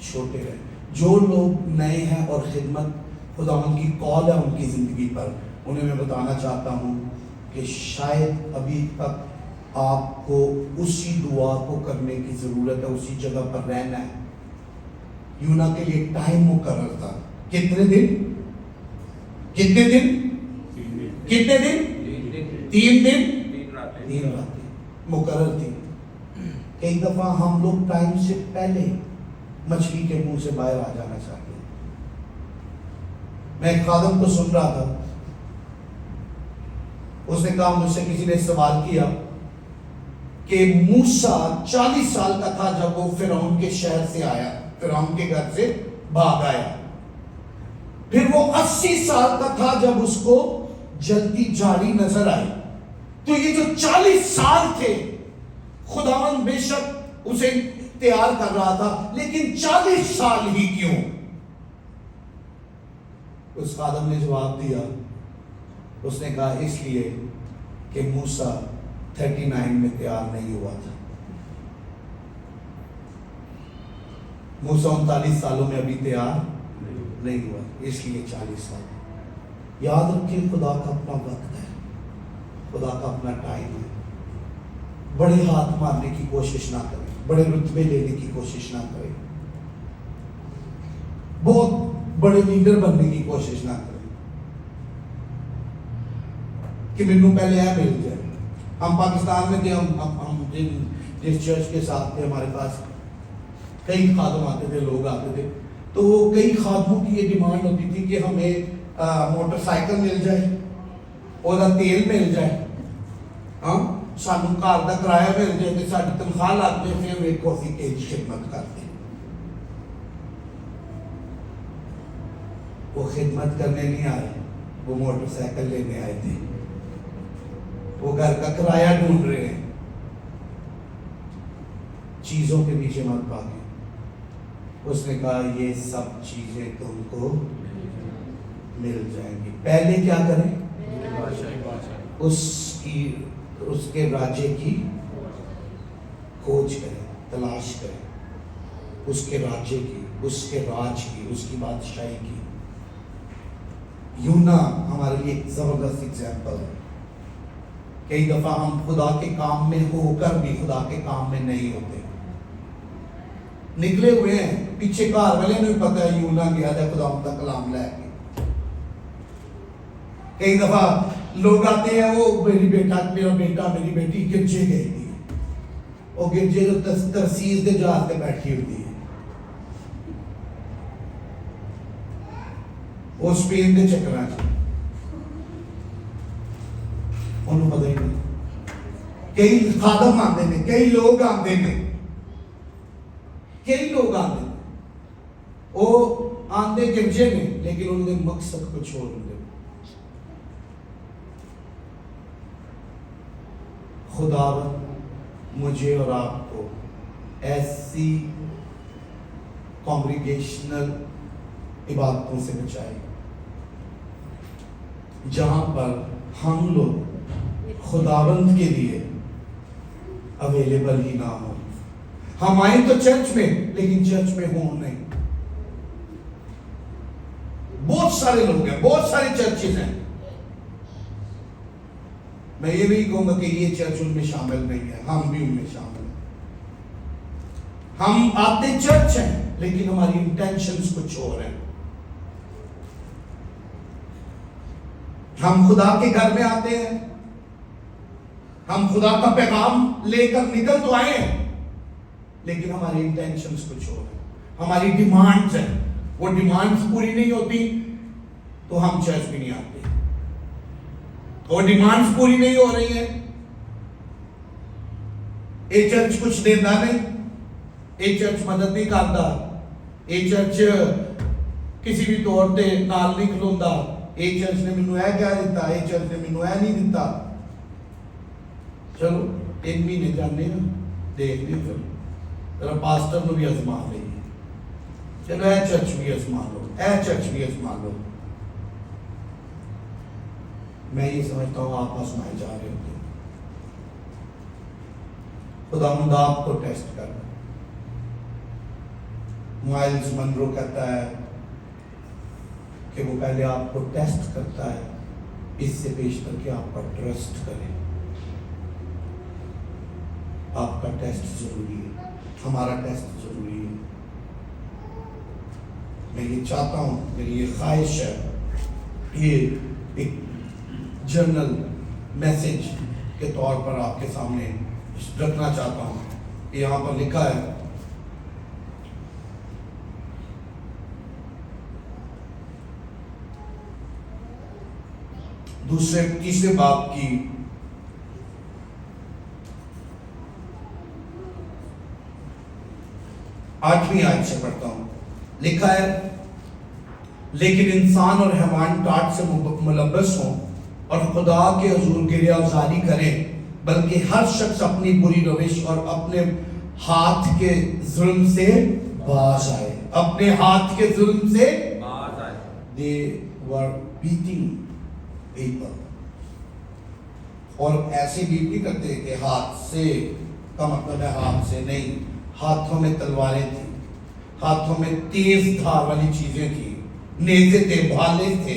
چھوٹے رہے۔ جو لوگ نئے ہیں اور خدمت خداوند کی کال ہے ان کی زندگی پر، انہیں میں بتانا چاہتا ہوں کہ شاید ابھی تک آپ کو اسی دعا کو کرنے کی ضرورت ہے، اسی جگہ پر رہنا ہے۔ یونا کے لیے ٹائم مقرر تھا، کتنے دن؟ کتنے دن؟ کتنے دن؟ 3 دن 3 راتیں مقرر تھی۔ کئی دفعہ ہم لوگ ٹائم سے پہلے مچھلی کے منہ سے باہر آ جانا چاہتے ہیں۔ میں ایک خادم کو سن رہا تھا، اس نے کہا، مجھ سے کسی نے سوال کیا کہ موسیٰ 40 سال کا تھا جب وہ فرعون کے شہر سے آیا، فرعون کے گھر سے بھاگ آیا، پھر وہ 80 سال کا تھا جب اس کو جلتی جاری نظر آئی۔ تو یہ جو 40 سال تھے، خداوند بے شک اسے تیار کر رہا تھا، لیکن 40 سال ہی کیوں؟ اس خادم نے جواب دیا، اس نے کہا اس لیے کہ موسیٰ 39 میں تیار نہیں ہوا تھا، موسیٰ 39 سالوں میں ابھی تیار نہیں ہوا، اس لیے 40 سال۔ یاد رکھیں خدا کا اپنا وقت ہے، خدا کا اپنا ٹائم ہے۔ بڑے ہاتھ مارنے کی کوشش نہ کریں، بڑے رتبے لینے کی کوشش نہ کریں، بہت بڑے لیڈر بننے کی کوشش نہ کریں کہ مینوں پہلے یہ مل جائے۔ ہم پاکستان میں تھے، ہم جس چرچ کے ساتھ تھے، ہمارے پاس کئی خادم آتے تھے، لوگ آتے تھے، تو وہ کئی خادموں کی یہ ڈیمانڈ ہوتی تھی کہ ہمیں موٹر سائیکل مل جائے، اور تیل مل جائے، ہاں سانو گھر کا کرایہ مل جائے، تو ساری تنخواہ لگ جائے، پھر ویکھو اسی کی خدمت کرتے۔ وہ خدمت کرنے نہیں آئے، وہ موٹر سائیکل لینے آئے تھے، وہ گھر کا کرایہ ڈھونڈ رہے ہیں۔ چیزوں کے پیچھے مت بھاگیں۔ اس نے کہا یہ سب چیزیں تم کو مل جائیں گی، پہلے کیا کریں؟ اس کے راجے کی کھوج کریں، تلاش کریں، اس کے راجے کی، اس کے راج کی، اس کی بادشاہی کی۔ یونا ہمارے لیے ایک زبردست ایگزامپل ہے۔ کئی دفعہ ہم خدا کے کام میں ہو کر بھی خدا کے کام میں نہیں ہوتے، نکلے ہوئے ہیں، پیچھے گھر والے نے بھی پتا ہے یونا گیا ہے خدا کا کلام لے کے۔ کئی دفعہ لوگ آتے ہیں، وہ میری بیٹا میری بیٹی گرجے گئی تھی، وہ گرجے تو ترسیز دے جہاز پہ بیٹھی ہوتی ہے، وہ اسپین کے چکر انہوں پتہ ہی نہیں۔ کئی خادم آتے ہیں، کئی لوگ آتے ہیں، کئی لوگ آتے ہیں، وہ آتے گرجے میں، لیکن انہوں نے مقصد کو چھوڑ دے۔ خداوند مجھے اور آپ کو ایسی کانگریگیشنل عبادتوں سے بچائے جہاں پر ہم لوگ خداوند کے لیے اویلیبل ہی نہ ہوں۔ ہم آئیں تو چرچ میں، لیکن چرچ میں ہوں نہیں۔ بہت سارے لوگ ہیں، بہت سارے چرچز ہیں، میں یہ نہیں کہوں گا کہ یہ چرچ ان میں شامل نہیں ہے، ہم بھی ان میں شامل ہیں۔ ہم آتے چرچ ہیں، لیکن ہماری انٹینشنز کچھ اور ہیں۔ ہم خدا کے گھر میں آتے ہیں، ہم خدا کا پیغام لے کر نکل تو آئے ہیں، لیکن ہماری انٹینشنز کچھ اور ہیں، ہماری ڈیمانڈز ہیں۔ وہ ڈیمانڈز پوری نہیں ہوتی تو ہم چرچ بھی نہیں آتے، اور ڈیمانڈز پوری نہیں ہو رہی ہیں، اے چرچ کچھ دیتا نہیں، اے چرچ مدد نہیں کرتا، اے چرچ کسی بھی طور پہ نال نہیں کھلوندا، اے چرچ نے مینوں اے کہہ دیتا، اے چرچ نے مینوں اے نہیں دیتا۔ چلو ایک مہینے جانے ہیں، دیکھتے ہیں، پھر ذرا پاسٹر نو بھی آزما لیں، چلو اے چرچ بھی آزما لو، اے چرچ بھی آزما لو۔ میں یہ سمجھتا ہوں آپ آزمائے جا رہے ہوتے ہیں۔ خداوند آپ کو ٹیسٹ کر رہا ہے۔ مائلز منرو کہتا ہے کہ وہ پہلے آپ کو ٹیسٹ کرتا ہے، اس سے بیشتر کہ آپ کا ٹرسٹ کرے۔ آپ کا ٹیسٹ ضروری ہے، ہمارا ٹیسٹ ضروری ہے۔ میں یہ چاہتا ہوں، میری یہ خواہش ہے، یہ ایک جنرل میسج کے طور پر آپ کے سامنے رکھنا چاہتا ہوں۔ یہاں پر لکھا ہے تیسرے باب کی 8ویں آیت سے پڑھتا ہوں۔ لکھا ہے، لیکن انسان اور حیوان ٹاٹ سے ملبس ہوں اور خدا کے حضور گریہ افزاری کریں، بلکہ ہر شخص اپنی بری روش اور اپنے ہاتھ کے ظلم سے باز آئے، اپنے ہاتھ کے ظلم سے باز آئے۔ were beating people. اور ایسے بیٹ نہیں کرتے کہ ہاتھ سے کا مطلب ہے ہاتھ سے نہیں، ہاتھوں میں تلواریں تھیں، ہاتھوں میں تیز دھار والی چیزیں تھیں، نیزے تھے، بھالے تھے،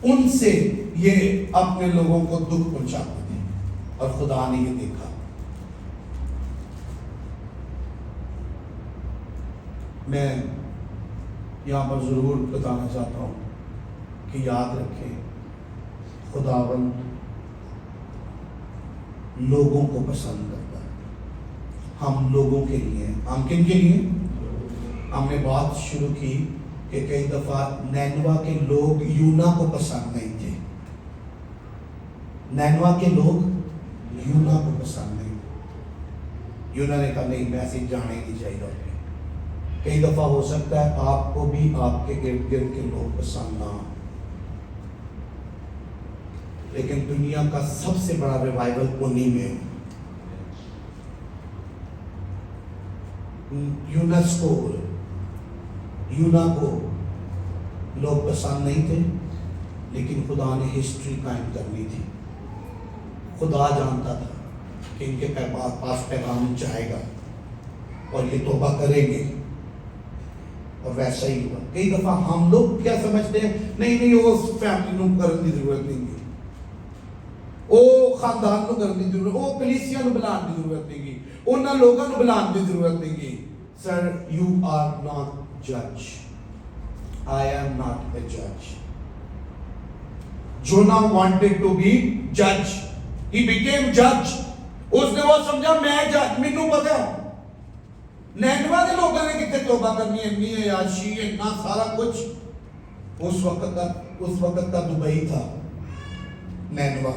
ان سے یہ اپنے لوگوں کو دکھ پہنچاتے تھے، اور خدا نے یہ دیکھا۔ میں یہاں پر ضرور بتانا چاہتا ہوں کہ یاد رکھیں، خداوند لوگوں کو پسند کرتا ہے۔ ہم لوگوں کے لیے، ہم کن کے لیے؟ ہم نے بات شروع کی کہ کئی دفعہ نینوا کے لوگ یونا کو پسند نہیں تھے، نینوا کے لوگ یونا کو پسند نہیں تھے۔ یونا نے کہا نہیں، میسج جانے نہیں چاہیے۔ کئی دفعہ ہو سکتا ہے آپ کو بھی آپ کے ارد گرد کے لوگ پسند نہ ہوں، لیکن دنیا کا سب سے بڑا ریوائول انہی میں ہے۔ یونا کو لوگ پسند نہیں تھے، لیکن خدا نے ہسٹری قائم کرنی تھی۔ خدا جانتا تھا کہ ان کے پاس پیغام جائے گا اور یہ توبہ کریں گے، اور ویسا ہی ہوا۔ کئی دفعہ ہم لوگ کیا سمجھتے ہیں، نہیں وہ فیملی نو کرنے کی ضرورت نہیں ہے، وہ خاندان نو کرنے کی ضرورت، وہ کلیسیا نو بلان کی ضرورت نہیں ہے، انہاں لوگوں نو بلان کی ضرورت نہیں ہے۔ سر، یو آر ناٹ جج، آئی ایم ناٹ اے جج۔ جونا وانٹڈ ٹو بی جج، ہی بیکیم جج۔ اس نے وہ سمجھا میں جج، مینوں پتہ ہے نینوا کے لوگوں نے کتنے توبہ کرنی ہے، اتنی عیاشی، اتنا سارا کچھ۔ اس وقت کا دبئی تھا نینوا،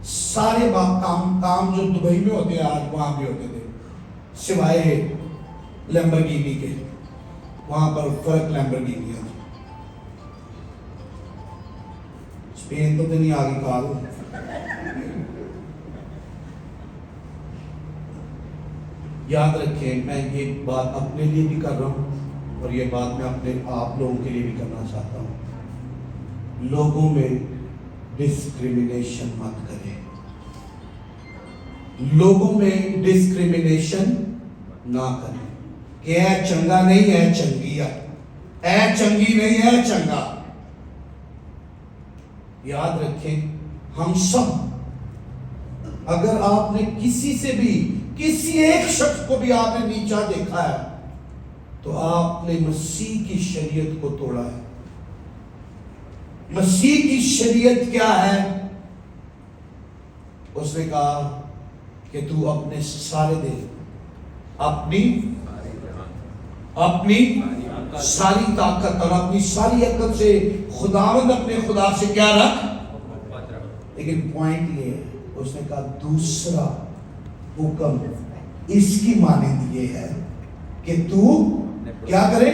سارے کام جو دبئی میں ہوتے ہیں آج وہاں بھی ہوتے تھے، سوائے لیمبرگینی کے، وہاں پر فرق لیمبرگینی ہے۔ اسپین تو نہیں آگے کال۔ یاد رکھیں، میں یہ بات اپنے لیے بھی کر رہا ہوں اور یہ بات میں اپنے آپ لوگوں کے لیے بھی کرنا چاہتا ہوں، لوگوں میں ڈسکریمنیشن مت کریں، لوگوں میں ڈسکریمنیشن نہ کریں کہ اے چنگا نہیں ہے چنگی ہے، اے چنگی نہیں ہے چنگا۔ یاد رکھیں، ہم سب، اگر آپ نے کسی سے بھی، کسی ایک شخص کو بھی آپ نے نیچا دیکھا ہے تو آپ نے مسیح کی شریعت کو توڑا ہے۔ مسیح کی شریعت کیا ہے؟ اس نے کہا کہ تو اپنے سارے دل، اپنی ساری طاقت اور اپنی ساری عقل سے خداوند اپنے خدا سے کیا رکھ۔ لیکن پوائنٹ یہ ہے، اس نے کہا دوسرا حکم اس کی مانند یہ ہے کہ تو کیا کرے؟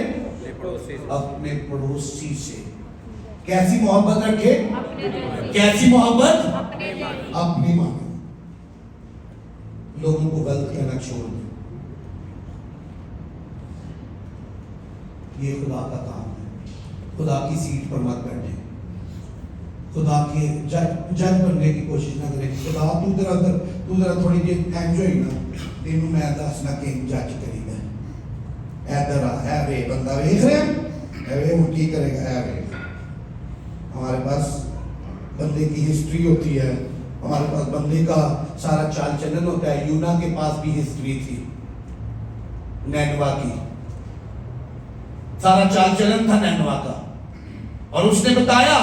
اپنے پڑوسی سے کیسی محبت رکھے؟ کیسی محبت؟ اپنی مانند۔ لوگوں کو غلط کہنا چھوڑ دیں، یہ خدا کا کام ہے۔ خدا کی سیٹ پر مت بیٹھے، خدا کے جج بننے کی کوشش نہ کریں۔ خدا تو ذرا تھوڑی دیر انجوائے نا، تینوں میں دسنا کہ جج کرے گا، ادھر ہے وے بندہ ویکھ رہے ہیں، اے وے وہ کی کرے گا، اے وے۔ ہمارے پاس بندے کی ہسٹری ہوتی ہے، ہمارے پاس بندے کا سارا چال چلن ہوتا ہے۔ یونا کے پاس بھی ہسٹری تھی، نینوا کی سارا چال چلن تھا نینوا کا، اور اس نے بتایا،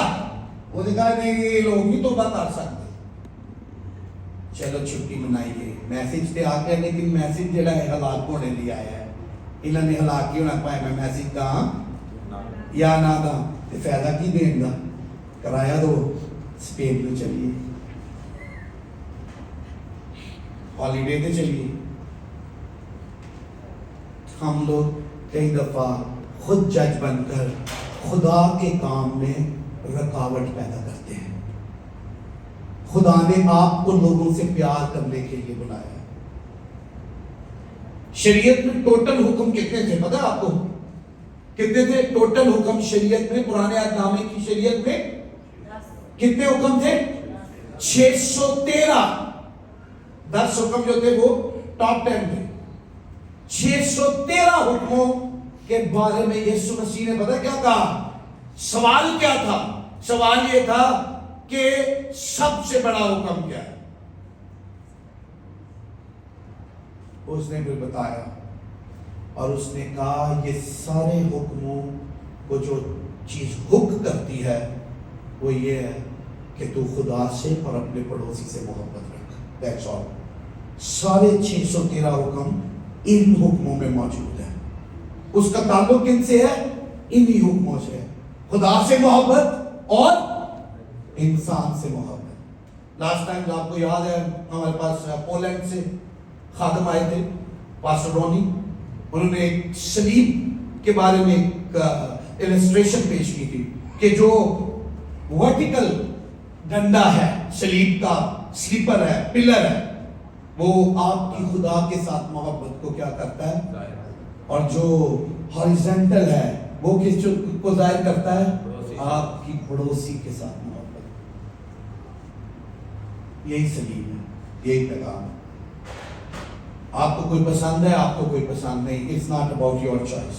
وہ نے کہا نہیں یہ لوگ بھی توبہ کر سکتے، چلو چھٹی منائیے۔ میسج تے آ گیا، لیکن میسج جڑا ہے ہلاک ہونے لیا آیا ہے۔ انہوں نے ہلاک ہی ہونا پائے، میں میسج داں یا نہ داں، تے فائدہ کی دیں گا؟ کرایہ دو، اسپین میں چلیے، ہالیڈے تے چلیے۔ ہم لوگ کئی دفعہ خود جج بن کر خدا کے کام میں رکاوٹ پیدا کرتے ہیں۔ خدا نے آپ کو لوگوں سے پیار کرنے کے لیے بلایا ہے۔ شریعت میں ٹوٹل حکم کتنے تھے پتہ ہے آپ کو؟ کتنے تھے ٹوٹل حکم شریعت میں؟ پرانے عہد نامے کی شریعت میں کتنے حکم تھے؟ 613. 10 حکم جو تھے وہ ٹاپ 10 تھے. 613 حکموں کے بارے میں یسوع مسیح نے پتہ کیا کہا؟ سوال کیا تھا؟ سوال یہ تھا کہ سب سے بڑا حکم کیا ہے؟ اس نے پھر بتایا اور اس نے کہا یہ سارے حکموں کو جو چیز حکم کرتی ہے وہ یہ ہے کہ تو خدا سے اور اپنے پڑوسی سے محبت رکھ. That's all. سارے 613 حکم ان حکموں میں موجود ہیں. اس کا تعلق کن سے ہے؟ انہی حکموں سے ہے. خدا سے محبت اور انسان سے محبت. لاسٹ ٹائم آپ کو یاد ہے ہمارے پاس پولینڈ سے خادم آئے تھے پاسٹر رونی. انہوں نے ایک صلیب کے بارے میں ایک السٹریشن پیش کی تھی کہ جو ورٹیکل ڈنڈا ہے صلیب کا، سلیپر ہے، پلر ہے، وہ آپ کی خدا کے ساتھ محبت کو کیا کرتا ہے، اور جو ہاریزنٹل ہے وہ کس کو ظاہر کرتا ہے؟ آپ کی پڑوسی کے ساتھ محبت. یہی صلیب ہے، یہی پیغام ہے. آپ کو کوئی پسند ہے، آپ کو کوئی پسند نہیں. It's not about your choice.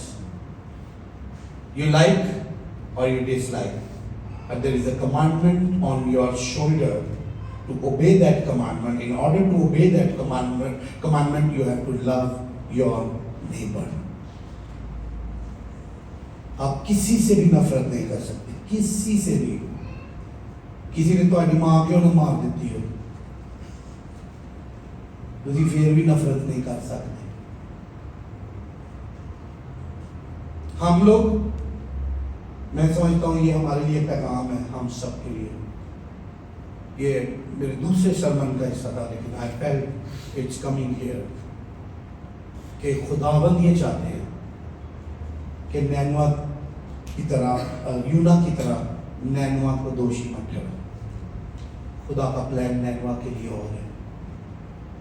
You like اور you dislike. But there is a commandment on your shoulder to obey that commandment. In order to obey that commandment, you have to love your neighbor. آپ کسی سے بھی نفرت نہیں کر سکتے، کسی سے بھی. کسی نے تو ماں کیوں نہ مار دیتی ہو، تھی پھر بھی نفرت نہیں کر سکتے. ہم لوگ، میں سمجھتا ہوں یہ ہمارے لیے پیغام ہے، ہم سب کے لیے. یہ میرے دوسرے سرمن کا حصہ تھا لیکن I felt it's coming here کہ خداوند یہ چاہتے ہیں کہ نینوا کی طرح، یونا کی طرح نینوا کو دوشی مت ٹھہراؤ. خدا کا پلان نینوا کے لیے اور ہے،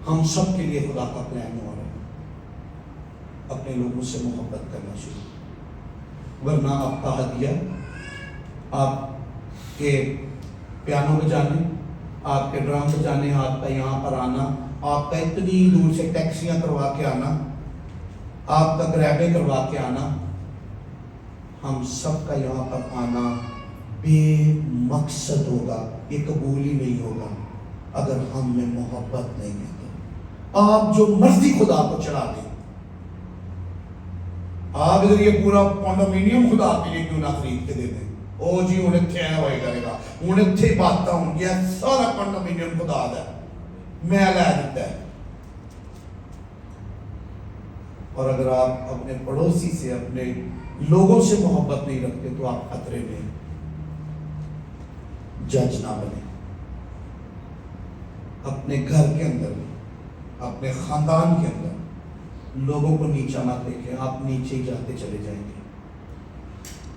ہم سب کے لیے خدا کا پلان اور ہے. اپنے لوگوں سے محبت کرنا شروع، ورنہ آپ کا ہدیہ، آپ کے پیانو بجانے، آپ کے ڈرم بجانے، آپ کا یہاں پر آنا، آپ کا اتنی دور سے ٹیکسیاں کروا کے آنا، آپ کا گریبیں کروا کے آنا، ہم سب کا یہاں پر آنا بے مقصد ہوگا. یہ قبول ہی نہیں ہوگا اگر ہم میں محبت نہیں ہے. تو آپ جو مرضی خدا کو چڑھا دیں، آپ ادھر یہ پورا کانڈومینیم خدا کے لیے کیوں نہ خرید کے دے دیں. او جی ہوں اتنے ہے وہی کرے گا، ہوں اتنے باتیں ہوں گیا، سارا کانڈومینیم خدا دا ہے، میں لے دیتا ہے. اور اگر آپ اپنے پڑوسی سے، اپنے لوگوں سے محبت نہیں رکھتے تو آپ خطرے میں. جج نہ بنے. اپنے گھر کے اندر، اپنے خاندان کے اندر لوگوں کو نیچا مت دیکھیں، آپ نیچے ہی جاتے چلے جائیں گے.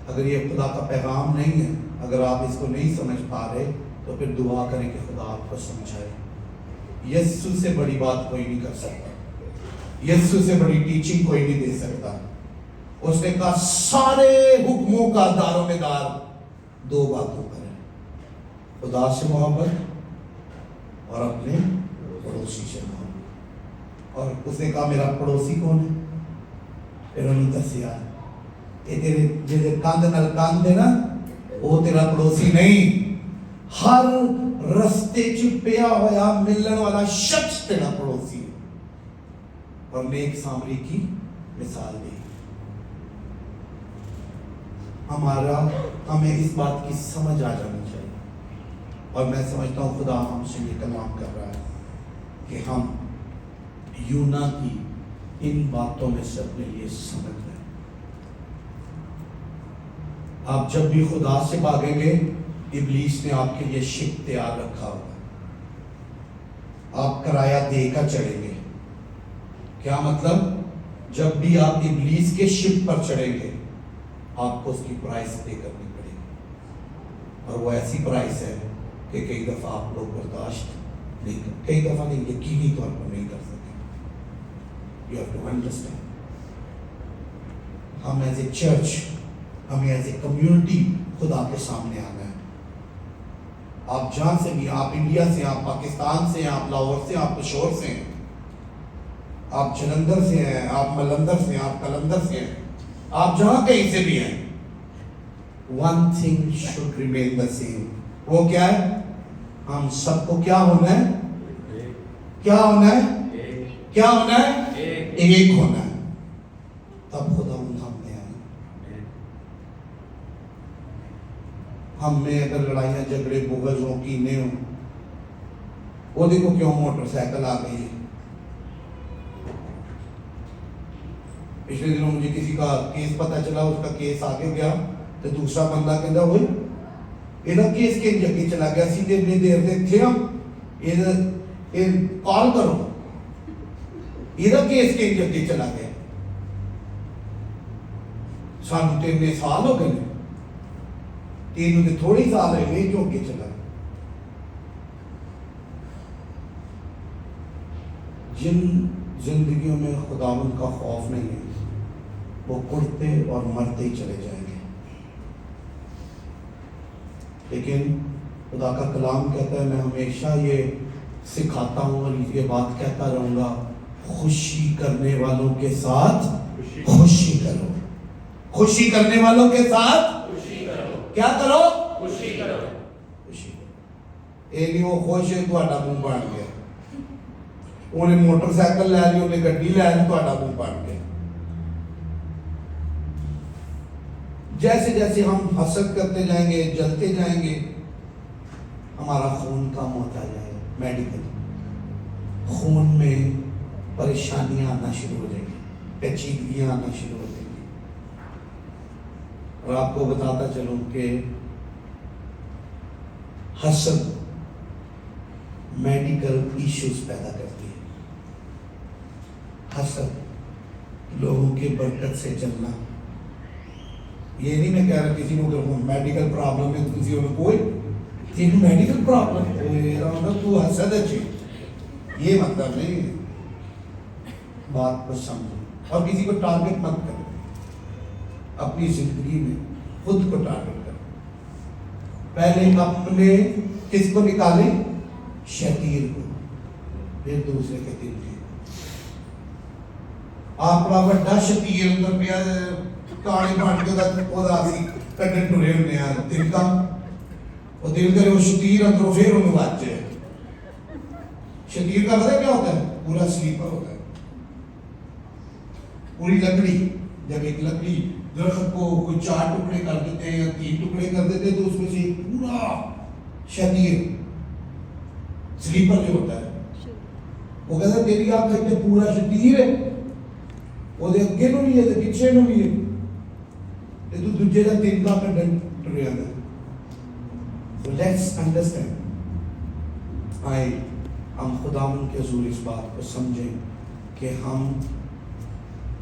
اگر یہ خدا کا پیغام نہیں ہے، اگر آپ اس کو نہیں سمجھ پا رہے تو پھر دعا کریں کہ خدا آپ کو سمجھائے. یسوع سے بڑی بات کوئی نہیں کر سکتا، یسوع سے بڑی ٹیچنگ کوئی نہیں دے سکتا. اس نے کہا سارے حکموں کا دار و مدار 2 باتوں پر ہے، خدا سے محبت اور اپنے پڑوسی سے محبت. اور اس نے کہا میرا پڑوسی کون ہے؟ پھر انہوں نے دسیا یہ تیرے جیسے کاندھ نال کاندھ ہے نا، وہ تیرا پڑوسی نہیں، ہر رستے چ پیا ہوا ملن والا شخص تیرا پڑوسی ہے. اور نیک سامری کی مثال دی. ہمیں اس بات کی سمجھ آ جانی چاہیے. اور میں سمجھتا ہوں خدا ہم سے یہ کلام کر رہا ہے کہ ہم یونا کی ان باتوں میں سے اپنے لیے سمجھ لیں. آپ جب بھی خدا سے بھاگیں گے، ابلیس نے آپ کے لیے شپ تیار رکھا ہوگا. آپ کرایہ دے کر چڑھیں گے. کیا مطلب؟ جب بھی آپ ابلیس کے شپ پر چڑھیں گے آپ کو اس کی پرائس پے کرنی پڑے گی. اور وہ ایسی پرائس ہے کہ کئی دفعہ آپ لوگ برداشت نہیں کر، کئی دفعہ نہیں، یقینی طور پر نہیں کر سکتے. You have to understand. ہم ایز اے چرچ، ہمیں ایز اے کمیونٹی خدا کے سامنے آنا ہے. آپ جہاں سے بھی، آپ انڈیا سے، آپ پاکستان سے ہیں، آپ لاہور سے، آپ پشور سے ہیں، آپ جلندھر سے ہیں، آپ ملندر سے ہیں، آپ کلندر سے ہیں، آپ جہاں کہیں سے بھی ہیں، one thing should remain the same. وہ کیا ہے؟ ہم سب کو کیا ہونا ہے؟ کیا ہونا ہے؟ کیا ہونا ہے؟ ایک ہونا ہے. تب خدا ہم نے آئے. ہم میں اگر لڑائیاں جھگڑے بغض ہوں، کینے ہوں، وہ دیکھو کیوں موٹر سائیکل آ گئی ہے. پچھلے دنوں مجھے کسی کا کیس پتا چلا، اس کا کیس آگے گیا تو دوسرا بندہ کہتا ہوئی یہ کیس کے جگہ چلا گیا، سیدھے اتنی دیر سے تھے ہم کال کرو، یہ کیس کے جگہ چلا گیا. سانو 3 سال ہو گئے، 3 کے تھوڑی سال ہے نہیں جو کے چلا. جن زندگیوں میں خداوند کا خوف نہیں ہے وہ کڑتے اور مرتے ہی چلے جائیں گے. لیکن خدا کا کلام کہتا ہے، میں ہمیشہ یہ سکھاتا ہوں اور یہ بات کہتا رہوں گا، خوشی کرنے والوں کے ساتھ خوشی کرو. خوشی کرنے والوں کے ساتھ خوشی کرو. کیا کرو؟ خوشی کرو. خوشی کرو. یہ نہیں وہ خوش ہے تہاڈا منہ بن گیا، انہیں موٹر سائیکل لے لی، انہیں گڈی لے لی، تہاڈا منہ بن گیا. جیسے جیسے ہم حسد کرتے جائیں گے، جلتے جائیں گے، ہمارا خون کم ہوتا جائے گا. میڈیکل خون میں پریشانیاں آنا شروع ہو جائیں گی، پیچیدگیاں آنا شروع ہو جائیں گی. اور آپ کو بتاتا چلوں کہ حسد میڈیکل ایشوز پیدا کرتی ہے. حسد لوگوں کی برکت سے جلنا. یہ نہیں میں کہہ رہا کسی کو میڈیکل پرابلم ہے، کسی کو کوئی تین میڈیکل پرابلم تو حسد اچھی، یہ مطلب نہیں ہے. بات کو سمجھو اور کسی کو ٹارگٹ مت کرو. اپنی زندگی میں خود کو ٹارگٹ کرو. پہلے اپنے کس کو نکالیں؟ شتیر کو، پھر دوسرے کے دل کی. آپ کا بڑا شتیر اندر پیا کاڑی بانٹ کے اداسی کٹے ٹرے ہونے ہیں دل کا، وہ دل کرے وہ شتیر اندروں پھر انہوں بچ جائے. شتیر کا پتہ کیا ہوتا ہے؟ پورا سلیپر ہوتا ہے. پوری لکڑی، جب ایک لکڑی درخت کو کوئی 4 ٹکڑے کر دیتے ہیں یا 3 ٹکڑے کر دیتے ہیں تو اس میں سے پورا شتیر سلیپر جو ہوتا ہے وہ کہتا ہے تیری آنکھ کہتے پورا شتیر ہے، وہ دے اگے نو بھی ہے پیچھے نو بھی ہے، تو دوجے کا تین کا کنڈن ٹریا ہے. So let's understand. ہم خداوند کے حضور اس بات کو سمجھیں کہ ہم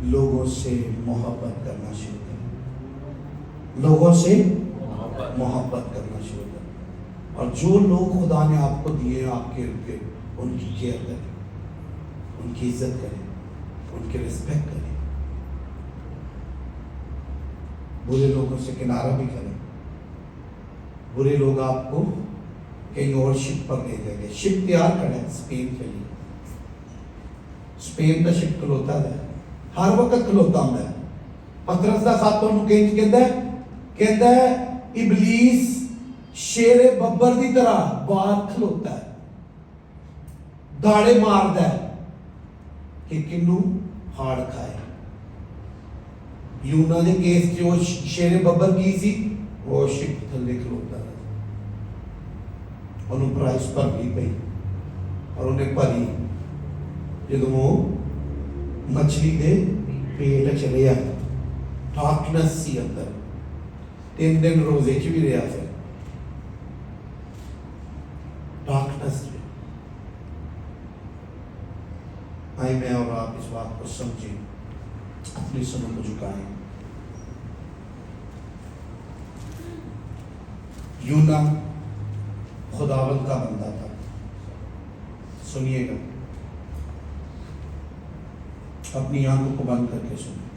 لوگوں سے محبت کرنا شروع کریں. لوگوں سے محبت کرنا شروع کریں. اور جو لوگ خدا نے آپ کو دیے آپ کے ان کی کیئر کریں، ان کی عزت کریں، ان کی رسپیکٹ کریں. برے لوگوں سے کنارہ بھی کریں. برے لوگ آپ کو کہیں اور شپ پر لے جائیں گے. شپ تیار کریں اسپین کے لیے. اسپین کا شپ کھلوتا ہے، ہر وقت کھلوتا ہوں. پترس کا خاتون کہتا ہے ابلیس شیر ببر کی طرح باہر کھلوتا ہے، داڑے ماردا ہے کہ کنو ہاڑ کھائے. یونا کے کیس جو شیر ببر کی سی وہ شپ تھلے کھلوتا ہے. انہوں پرائز پر بھی پئی اور انہیں پری جدو وہ مچھلی دے پیٹ چلے آئے. ڈارکنس سی اندر 3 دن روزے چ بھی رہا پھر ڈارکنس. آئی میں اور آپ اس بات کو سمجھیں، اپنی سنوں کو جھکائیں. یونا خداوند کا بندہ تھا. سنیے گا، اپنی آنکھوں کو بند کر کے سنیں.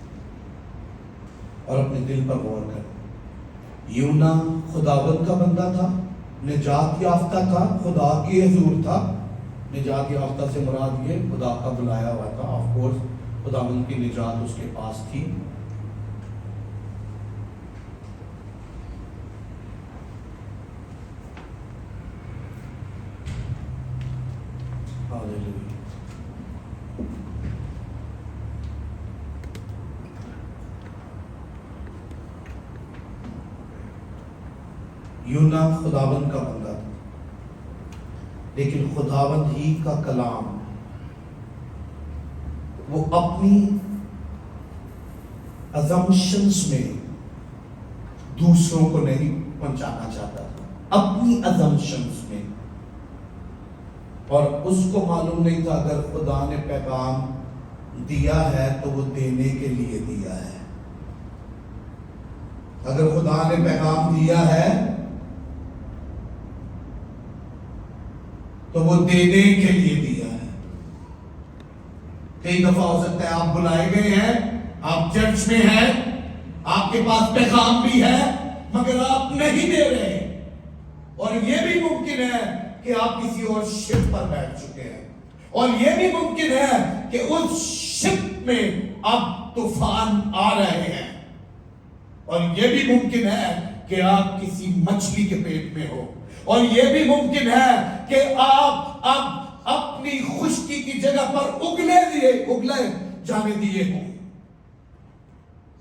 اور اپنے دل پر غور کریں. یونا خداوند کا بندہ تھا, نجات یافتہ تھا, خدا کے حضور تھا. نجات یافتہ سے مراد یہ خدا کا بلایا ہوا تھا. آف کورس خداوند کی نجات اس کے پاس تھی. یونا خداوند کا بندہ تھا, لیکن خداوند ہی کا کلام وہ اپنی assumptions میں دوسروں کو نہیں پہنچانا چاہتا تھا, اپنی assumptions میں. اور اس کو معلوم نہیں تھا اگر خدا نے پیغام دیا ہے تو وہ دینے کے لیے دیا ہے. اگر خدا نے پیغام دیا ہے تو وہ دینے کے لیے دیا ہے. کئی دفعہ ہو سکتا ہے آپ بلائے گئے ہیں, آپ چرچ میں ہیں, آپ کے پاس پیغام بھی ہے, مگر آپ نہیں دے رہے. اور یہ بھی ممکن ہے کہ آپ کسی اور شپ پر بیٹھ چکے ہیں, اور یہ بھی ممکن ہے کہ اس شپ میں اب طوفان آ رہے ہیں, اور یہ بھی ممکن ہے کہ آپ کسی مچھلی کے پیٹ میں ہو, اور یہ بھی ممکن ہے کہ آپ اب اپنی خشکی کی جگہ پر اگلے جانے دیے ہوں.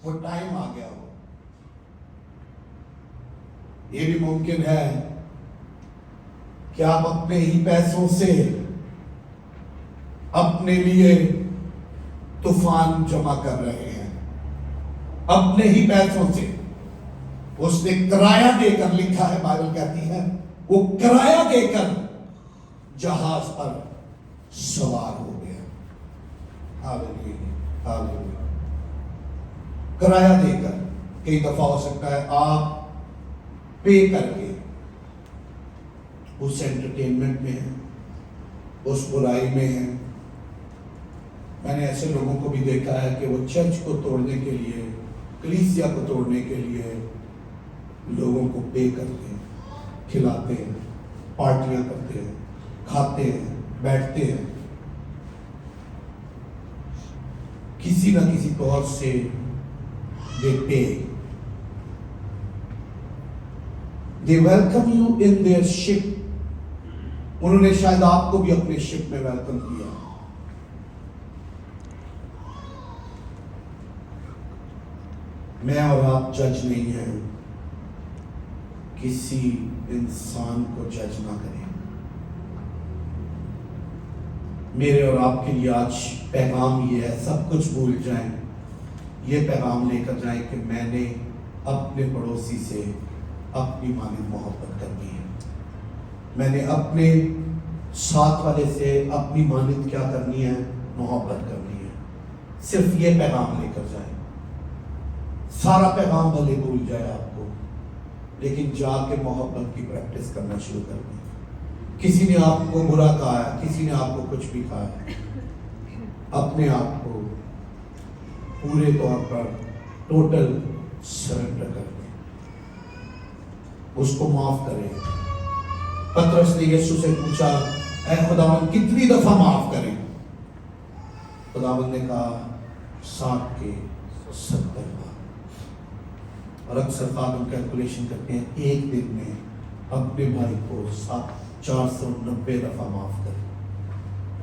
وہ ٹائم آ گیا ہو. یہ بھی ممکن ہے کہ آپ اپنے ہی پیسوں سے اپنے لیے طوفان جمع کر رہے ہیں, اپنے ہی پیسوں سے. اس نے کرایہ دے کر, لکھا ہے بائبل کہتی ہے وہ کرایہ دے کر جہاز پر سوار ہو گیا. ہاللیلویا, ہاللیلویا. کرایہ دے کر. کئی دفعہ ہو سکتا ہے آپ پے کر کے اس انٹرٹینمنٹ میں ہیں, اس برائی میں ہیں. میں نے ایسے لوگوں کو بھی دیکھا ہے کہ وہ چرچ کو توڑنے کے لیے, کلیسیا کو توڑنے کے لیے لوگوں کو پے کرتے ہیں, کھلاتے ہیں, پارٹیاں کرتے ہیں, کھاتے ہیں, بیٹھتے ہیں. کسی نہ کسی طور سے they pay. They welcome you in their ship. انہوں نے شاید آپ کو بھی اپنے شپ میں ویلکم کیا. میں اور آپ جج نہیں ہیں, کسی انسان کو جج نہ کریں. میرے اور آپ کے لیے آج پیغام یہ ہے, سب کچھ بھول جائیں, یہ پیغام لے کر جائیں کہ میں نے اپنے پڑوسی سے اپنی مانند محبت کرنی ہے. میں نے اپنے ساتھ والے سے اپنی مانند کیا کرنی ہے, محبت کرنی ہے. صرف یہ پیغام لے کر جائیں. سارا پیغام بھلے بھول جائے آپ کو, لیکن جا کے محبت کی پریکٹس کرنا شروع کر دیں. کسی نے آپ کو برا کہا ہے, کسی نے آپ کو کچھ بھی کہا ہے, اپنے آپ کو پورے طور پر ٹوٹل سرنڈر کر دیں, اس کو معاف کریں. پترس نے یسوع سے پوچھا, اے خداوند کتنی دفعہ معاف کریں؟ خداوند نے کہا 60 کے 70 بار. اور اکثر خادم کیلکولیشن کرتے ہیں ایک دن میں اپنے بھائی کو 490 دفعہ معاف کریں.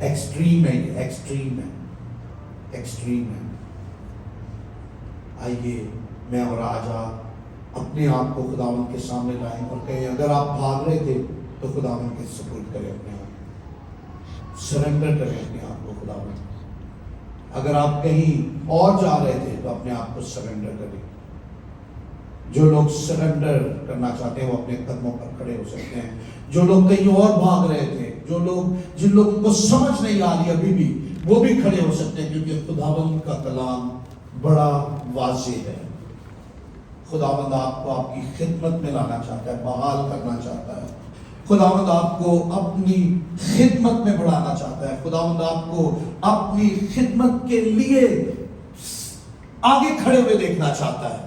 ایکسٹریم ہے, یہ ایکسٹریم ہے, ایکسٹریم ہے. آئیے میں اور آج آپ اپنے آپ کو خداوند کے سامنے لائیں اور کہیں اگر آپ بھاگ رہے تھے تو خداوند کے سپورٹ کریں, اپنے آپ سرنڈر کریں اپنے آپ کو خداوند. اگر آپ کہیں اور جا رہے تھے تو اپنے آپ کو سرنڈر کریں. جو لوگ سرنڈر کرنا چاہتے ہیں وہ اپنے قدموں پر کھڑے ہو سکتے ہیں. جو لوگ کہیں اور بھاگ رہے تھے, جو لوگ جن لوگوں کو سمجھ نہیں آ رہی ابھی بھی, وہ بھی کھڑے ہو سکتے ہیں, کیونکہ خداوند کا کلام بڑا واضح ہے. خداوند آپ کو آپ کی خدمت میں لانا چاہتا ہے, بحال کرنا چاہتا ہے. خداوند آپ کو اپنی خدمت میں بڑھانا چاہتا ہے. خداوند آپ کو اپنی خدمت کے لیے آگے کھڑے ہوئے دیکھنا چاہتا ہے.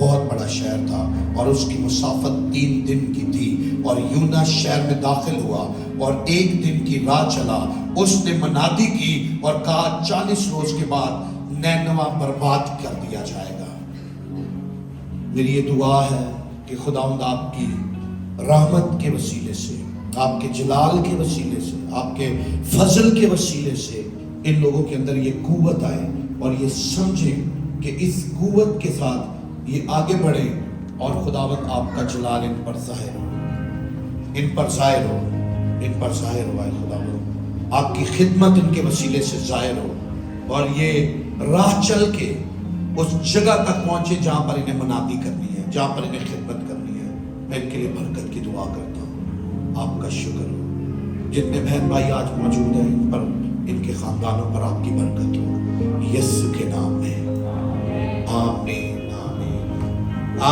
بہت بڑا شہر تھا اور اس کی مسافت 3 دن کی تھی، اور یونا شہر میں داخل ہوا اور 1 دن کی راہ چلا۔ اس نے منادی کی اور کہا 40 روز کے بعد نینوا برباد کر دیا جائے گا۔ میری یہ دعا ہے کہ خداوند آپ کی رحمت کے وسیلے سے، آپ کے جلال کے وسیلے سے، آپ کے فضل کے وسیلے سے ان لوگوں کے اندر یہ قوت آئے اور یہ سمجھیں کہ اس قوت کے ساتھ یہ آگے بڑھے، اور خداوند آپ کا جلال ان پر ظاہر ہو، ان پر ظاہر ہو، ان پر ظاہر ہو۔ اے خداوند آپ کی خدمت ان کے وسیلے سے ظاہر ہو، اور یہ راہ چل کے اس جگہ تک پہنچے جہاں پر انہیں منادی کرنی ہے، جہاں پر انہیں خدمت کرنی ہے۔ میں ان کے لیے برکت کی دعا کرتا ہوں۔ آپ کا شکر ہو، جتنے بہن بھائی آج موجود ہیں ان پر، ان کے خاندانوں پر آپ کی برکت ہو، یسوع کے نام میں آمین۔